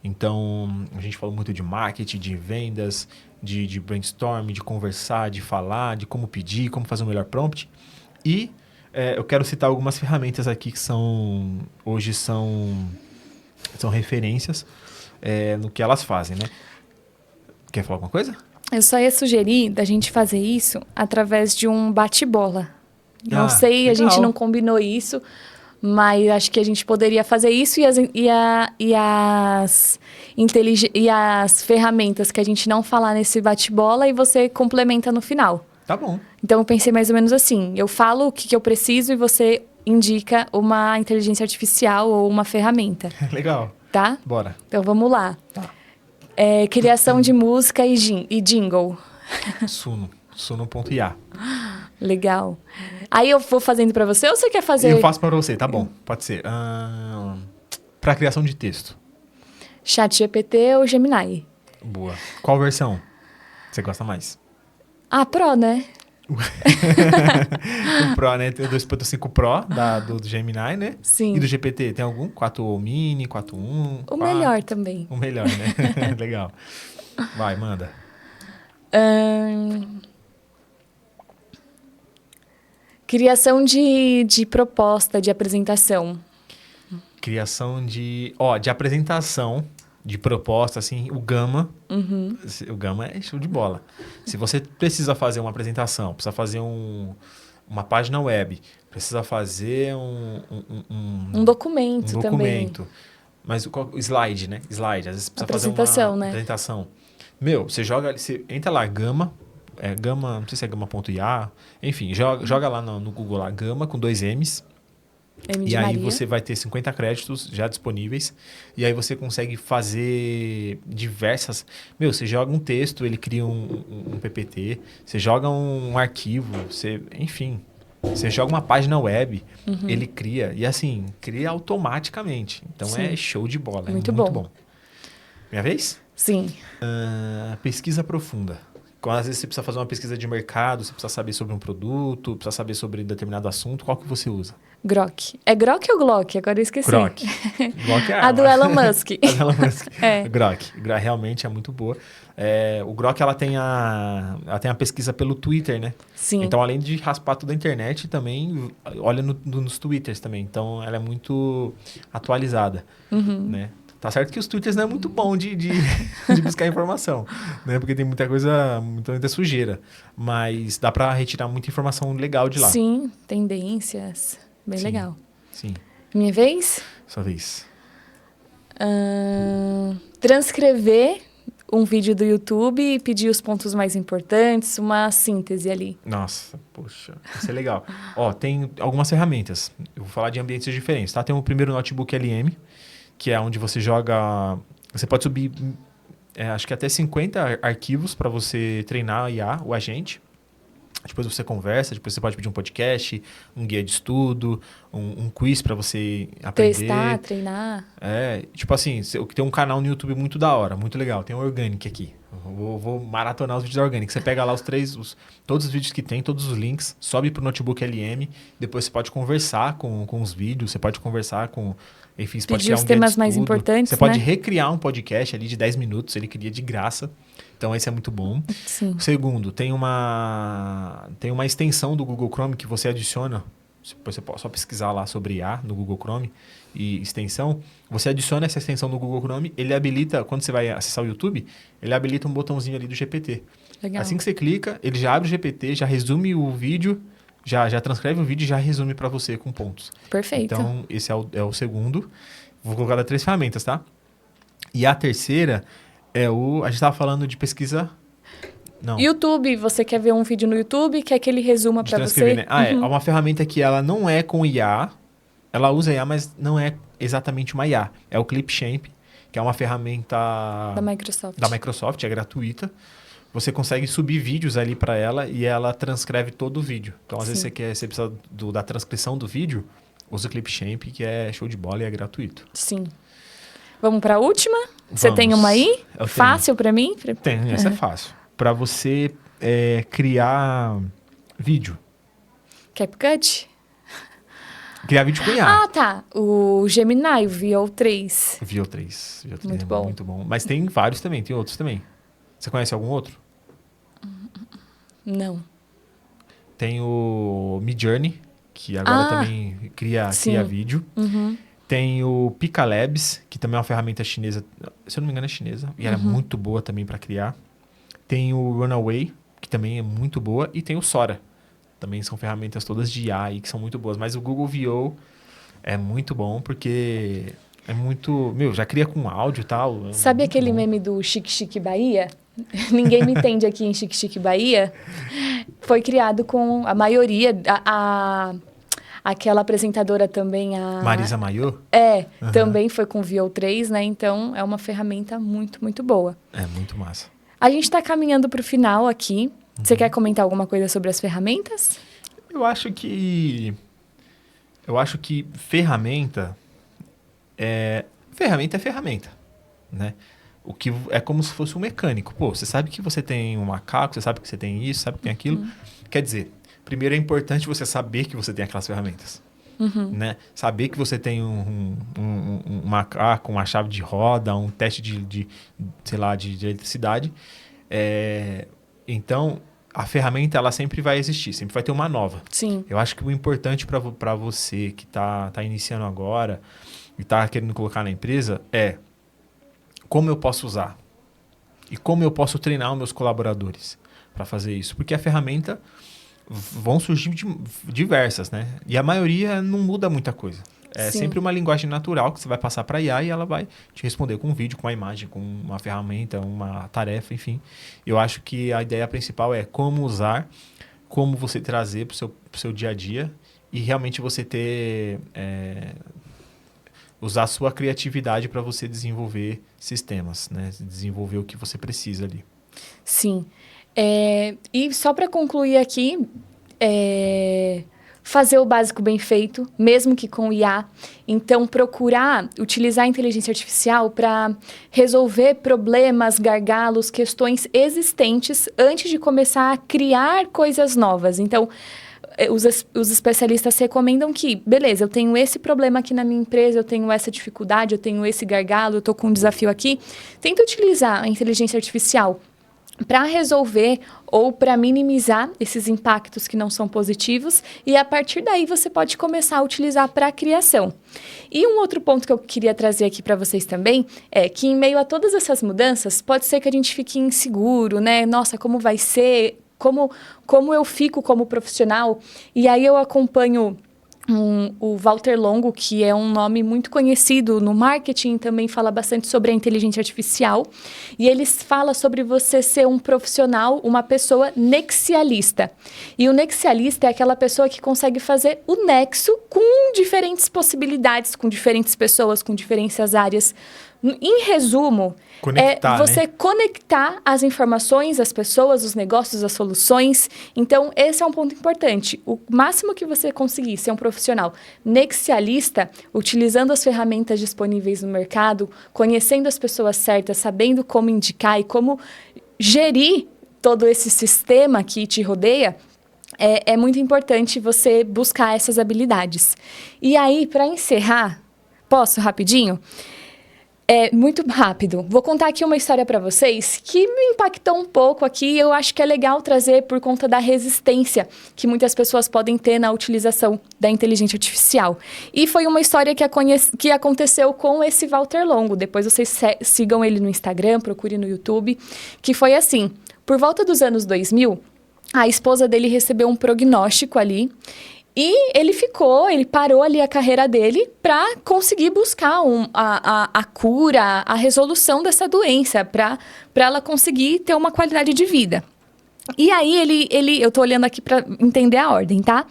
Então, a gente falou muito de marketing, de vendas, de brainstorm, de conversar, de falar, de como pedir, como fazer o melhor prompt. E eu quero citar algumas ferramentas aqui que hoje são referências no que elas fazem, né? Quer falar alguma coisa? Eu só ia sugerir da gente fazer isso através de um bate-bola. Não sei, legal. A gente não combinou isso, mas acho que a gente poderia fazer isso e as ferramentas que a gente não falar nesse bate-bola e você complementa no final. Tá bom. Então, eu pensei mais ou menos assim. Eu falo o que eu preciso e você indica uma inteligência artificial ou uma ferramenta. Legal. Tá? Bora. Então, vamos lá. Tá. Criação de música e jingle. Suno.ia. Legal. Aí eu vou fazendo para você ou você quer fazer? Eu faço para você, tá bom. Pode ser. Para criação de texto. ChatGPT ou Gemini? Boa. Qual versão você gosta mais? Pro, né? O Pro, né? Tem o 2.5 Pro do Gemini, né? Sim. E do GPT, tem algum? 4 Mini, 4.1? O melhor também. O melhor, né? Legal. Vai, manda. Criação de proposta, de apresentação. Criação de apresentação, de proposta, assim, o Gama. Uhum. O Gama é show de bola. Se você precisa fazer uma apresentação, precisa fazer uma página web, precisa fazer um documento também. Mas o slide, né? Slide. Às vezes precisa apresentação, fazer uma né? apresentação. Você entra lá, Gama, Gama, não sei se é Gama.ia, enfim, joga lá no Google lá, Gama com 2 M's. E aí você vai ter 50 créditos já disponíveis. E aí você consegue fazer diversas... Você joga um texto, ele cria um PPT. Você joga um arquivo, enfim. Você joga uma página web, ele cria. E assim, cria automaticamente. Então Sim. É show de bola. Muito bom. Minha vez? Sim. Pesquisa profunda. Às vezes você precisa fazer uma pesquisa de mercado, você precisa saber sobre um produto, precisa saber sobre determinado assunto. Qual que você usa? Grok. É Grok ou Glock? Agora eu esqueci. Grok. Grok é a do Elon Musk. A do Elon Musk. Grok. Realmente é muito boa. O Grok, ela tem a pesquisa pelo Twitter, né? Sim. Então, além de raspar toda a internet, também olha nos Twitters também. Então, ela é muito atualizada, né? Tá certo que os Twitters não é muito bom de buscar informação, né? Porque tem muita coisa, muita sujeira. Mas dá para retirar muita informação legal de lá. Sim, tendências. Bem legal. Sim. Minha vez? Sua vez. Transcrever um vídeo do YouTube e pedir os pontos mais importantes, uma síntese ali. Nossa, poxa, isso é legal. Tem algumas ferramentas. Eu vou falar de ambientes diferentes, tá? Tem o primeiro notebook LM, que é onde você joga... Você pode subir, acho que até 50 arquivos para você treinar o agente. Depois você conversa, depois você pode pedir um podcast, um guia de estudo, um quiz para você aprender. Testar, treinar. Tipo assim, tem um canal no YouTube muito da hora, muito legal. Tem o Organic aqui. Vou maratonar os vídeos da Organic. Você pega lá todos os vídeos que tem, todos os links, sobe pro notebook LM, depois você pode conversar com os vídeos, você pode conversar com... Enfim, você pode criar os temas mais importantes, você pode recriar um podcast ali de 10 minutos, ele cria de graça. Então, esse é muito bom. Sim. Segundo, tem uma extensão do Google Chrome que você adiciona. Você pode só pesquisar lá sobre IA no Google Chrome e extensão. Você adiciona essa extensão no Google Chrome, ele habilita, quando você vai acessar o YouTube, ele habilita um botãozinho ali do GPT. Legal. Assim que você clica, ele já abre o GPT, já resume o vídeo, já transcreve o vídeo e já resume para você com pontos. Perfeito. Então, esse é o segundo. Vou colocar das 3 ferramentas, tá? E a terceira a gente estava falando de pesquisa... Não. YouTube, você quer ver um vídeo no YouTube, quer que ele resuma para você? Né? É uma ferramenta que ela não é com IA, ela usa IA, mas não é exatamente uma IA. É o Clipchamp, que é uma ferramenta... Da Microsoft, é gratuita. Você consegue subir vídeos ali para ela e ela transcreve todo o vídeo. Então, às vezes você precisa da transcrição do vídeo, usa o Clipchamp, que é show de bola e é gratuito. Sim. Vamos para a última? Você tem uma aí? Fácil para mim? Tem, essa é fácil. Para você criar vídeo. CapCut? Criar vídeo com IA. Ah, tá. O Gemini, o VO3. VO3 Muito é bom. muito bom. Mas tem vários também, tem outros também. Você conhece algum outro? Não. Tem o Midjourney, que agora também cria vídeo. Uhum. Tem o Pika Labs, que também é uma ferramenta chinesa, se eu não me engano é chinesa, e ela é muito boa também para criar. Tem o Runway, que também é muito boa, e tem o Sora. Também são ferramentas todas de IA aí que são muito boas. Mas o Google VO é muito bom porque é muito... já cria com áudio e tal. Sabe aquele meme do Chique Chique Bahia? Ninguém me entende aqui em Chique Chique Bahia. Foi criado com a maioria... Aquela apresentadora também, a... Marisa Mayô? Também foi com VO3, né? Então, é uma ferramenta muito, muito boa. É muito massa. A gente está caminhando para o final aqui. Você quer comentar alguma coisa sobre as ferramentas? Eu acho que ferramenta é ferramenta, né? O que é como se fosse um mecânico. Pô, você sabe que você tem um macaco, você sabe que você tem isso, sabe que tem aquilo. Quer dizer, primeiro é importante você saber que você tem aquelas ferramentas. Né? Saber que você tem um macaco, uma chave de roda, um teste de eletricidade. Então, a ferramenta ela sempre vai existir, sempre vai ter uma nova. Sim. Eu acho que o importante para você que tá iniciando agora e tá querendo colocar na empresa é como eu posso usar e como eu posso treinar os meus colaboradores para fazer isso. Porque a ferramenta vão surgir diversas, né? E a maioria não muda muita coisa. É sempre uma linguagem natural que você vai passar para a IA e ela vai te responder com um vídeo, com uma imagem, com uma ferramenta, uma tarefa, enfim. Eu acho que a ideia principal é como usar, como você trazer para o seu dia a dia e realmente você ter... usar a sua criatividade para você desenvolver sistemas, né? Desenvolver o que você precisa ali. Sim. E só para concluir aqui... fazer o básico bem feito, mesmo que com IA. Então, procurar utilizar a inteligência artificial para resolver problemas, gargalos, questões existentes antes de começar a criar coisas novas. Então, os especialistas recomendam que, beleza, eu tenho esse problema aqui na minha empresa, eu tenho essa dificuldade, eu tenho esse gargalo, eu estou com um desafio aqui. Tenta utilizar a inteligência artificial para resolver ou para minimizar esses impactos que não são positivos e a partir daí você pode começar a utilizar para a criação. E um outro ponto que eu queria trazer aqui para vocês também é que em meio a todas essas mudanças pode ser que a gente fique inseguro, né? Nossa, como vai ser? Como eu fico como profissional? E aí eu acompanho o Walter Longo, que é um nome muito conhecido no marketing, também fala bastante sobre a inteligência artificial. E ele fala sobre você ser um profissional, uma pessoa nexialista. E o nexialista é aquela pessoa que consegue fazer o nexo com diferentes possibilidades, com diferentes pessoas, com diferentes áreas. Em resumo, você conectar as informações, as pessoas, os negócios, as soluções. Então, esse é um ponto importante. O máximo que você conseguir ser um profissional nexialista, utilizando as ferramentas disponíveis no mercado, conhecendo as pessoas certas, sabendo como indicar e como gerir todo esse sistema que te rodeia, é muito importante você buscar essas habilidades. E aí, para encerrar, posso rapidinho? Muito rápido. Vou contar aqui uma história para vocês que me impactou um pouco aqui. Eu acho que é legal trazer por conta da resistência que muitas pessoas podem ter na utilização da inteligência artificial. E foi uma história que aconteceu com esse Walter Longo. Depois vocês sigam ele no Instagram, procurem no YouTube. Que foi assim, por volta dos anos 2000, a esposa dele recebeu um prognóstico ali. E ele parou ali a carreira dele para conseguir buscar a cura, a resolução dessa doença, para ela conseguir ter uma qualidade de vida. E aí, eu tô olhando aqui para entender a ordem, tá?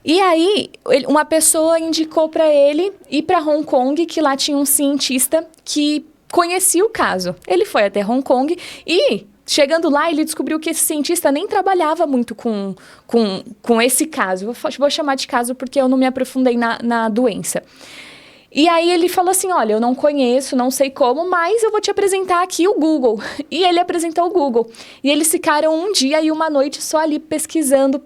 E aí, uma pessoa indicou para ele ir para Hong Kong, que lá tinha um cientista que conhecia o caso. Ele foi até Hong Kong e... chegando lá, ele descobriu que esse cientista nem trabalhava muito com esse caso. Vou chamar de caso porque eu não me aprofundei na doença. E aí ele falou assim, olha, eu não conheço, não sei como, mas eu vou te apresentar aqui o Google. E ele apresentou o Google. E eles ficaram um dia e uma noite só ali pesquisando.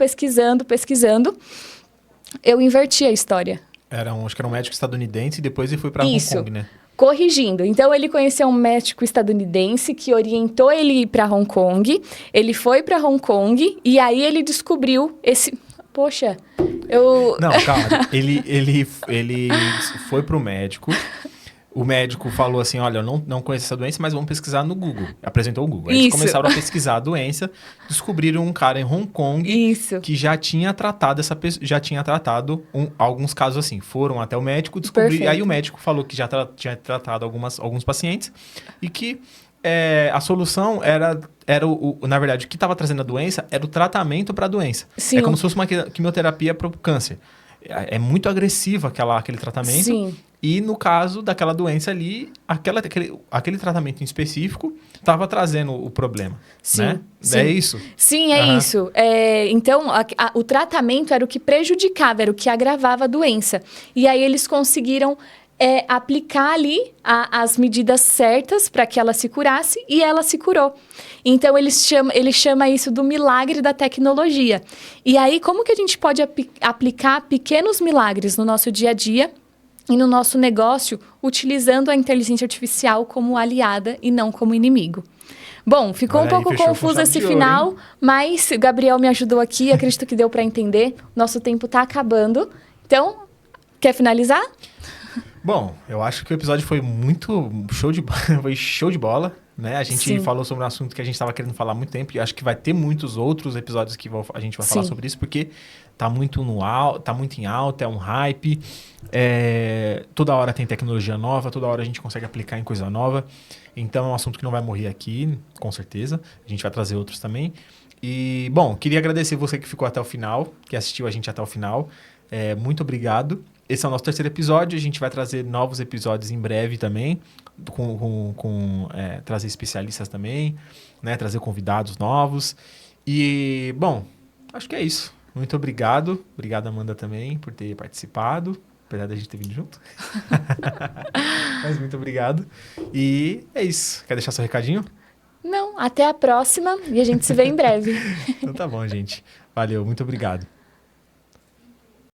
Eu inverti a história. Acho que era um médico estadunidense e depois ele foi para Hong Kong, né? Corrigindo. Então, ele conheceu um médico estadunidense que orientou ele a ir para Hong Kong. Ele foi para Hong Kong e aí ele descobriu esse... Poxa, Não, calma. Ele foi pro médico. O médico falou assim, olha, eu não conheço essa doença, mas vamos pesquisar no Google. Apresentou o Google. Aí eles começaram a pesquisar a doença, descobriram um cara em Hong Kong que já tinha tratado alguns casos assim. Foram até o médico, descobriram. Aí o médico falou que já tinha tratado alguns pacientes e que a solução na verdade, o que estava trazendo a doença era o tratamento para a doença. Sim. É como se fosse uma quimioterapia para o câncer. É muito agressivo aquele tratamento. Sim. E no caso daquela doença ali, aquele tratamento em específico estava trazendo o problema. Sim, né? sim. É isso? Sim, é isso. Então, o tratamento era o que prejudicava, era o que agravava a doença. E aí eles conseguiram aplicar ali as medidas certas para que ela se curasse e ela se curou. Então, ele chama isso do milagre da tecnologia. E aí, como que a gente pode aplicar pequenos milagres no nosso dia a dia e no nosso negócio, utilizando a inteligência artificial como aliada e não como inimigo? Bom, ficou um pouco confuso esse final, mas o Gabriel me ajudou aqui, acredito que deu para entender. Nosso tempo está acabando. Então, quer finalizar? Bom, eu acho que o episódio foi muito show de bola, né? A gente falou sobre um assunto que a gente estava querendo falar há muito tempo e acho que vai ter muitos outros episódios que a gente vai falar sobre isso, porque tá muito em alta, é um hype, toda hora tem tecnologia nova, toda hora a gente consegue aplicar em coisa nova. Então é um assunto que não vai morrer aqui, com certeza. A gente vai trazer outros também. E, bom, queria agradecer você que ficou até o final, que assistiu a gente até o final. Muito obrigado. Esse é o nosso 3º episódio. A gente vai trazer novos episódios em breve também, trazer especialistas também, né? Trazer convidados novos. E, bom, acho que é isso. Muito obrigado. Obrigado, Amanda, também, por ter participado, apesar da gente ter vindo junto. Mas muito obrigado. E é isso. Quer deixar seu recadinho? Não, até a próxima e a gente se vê em breve. Então tá bom, gente. Valeu, muito obrigado.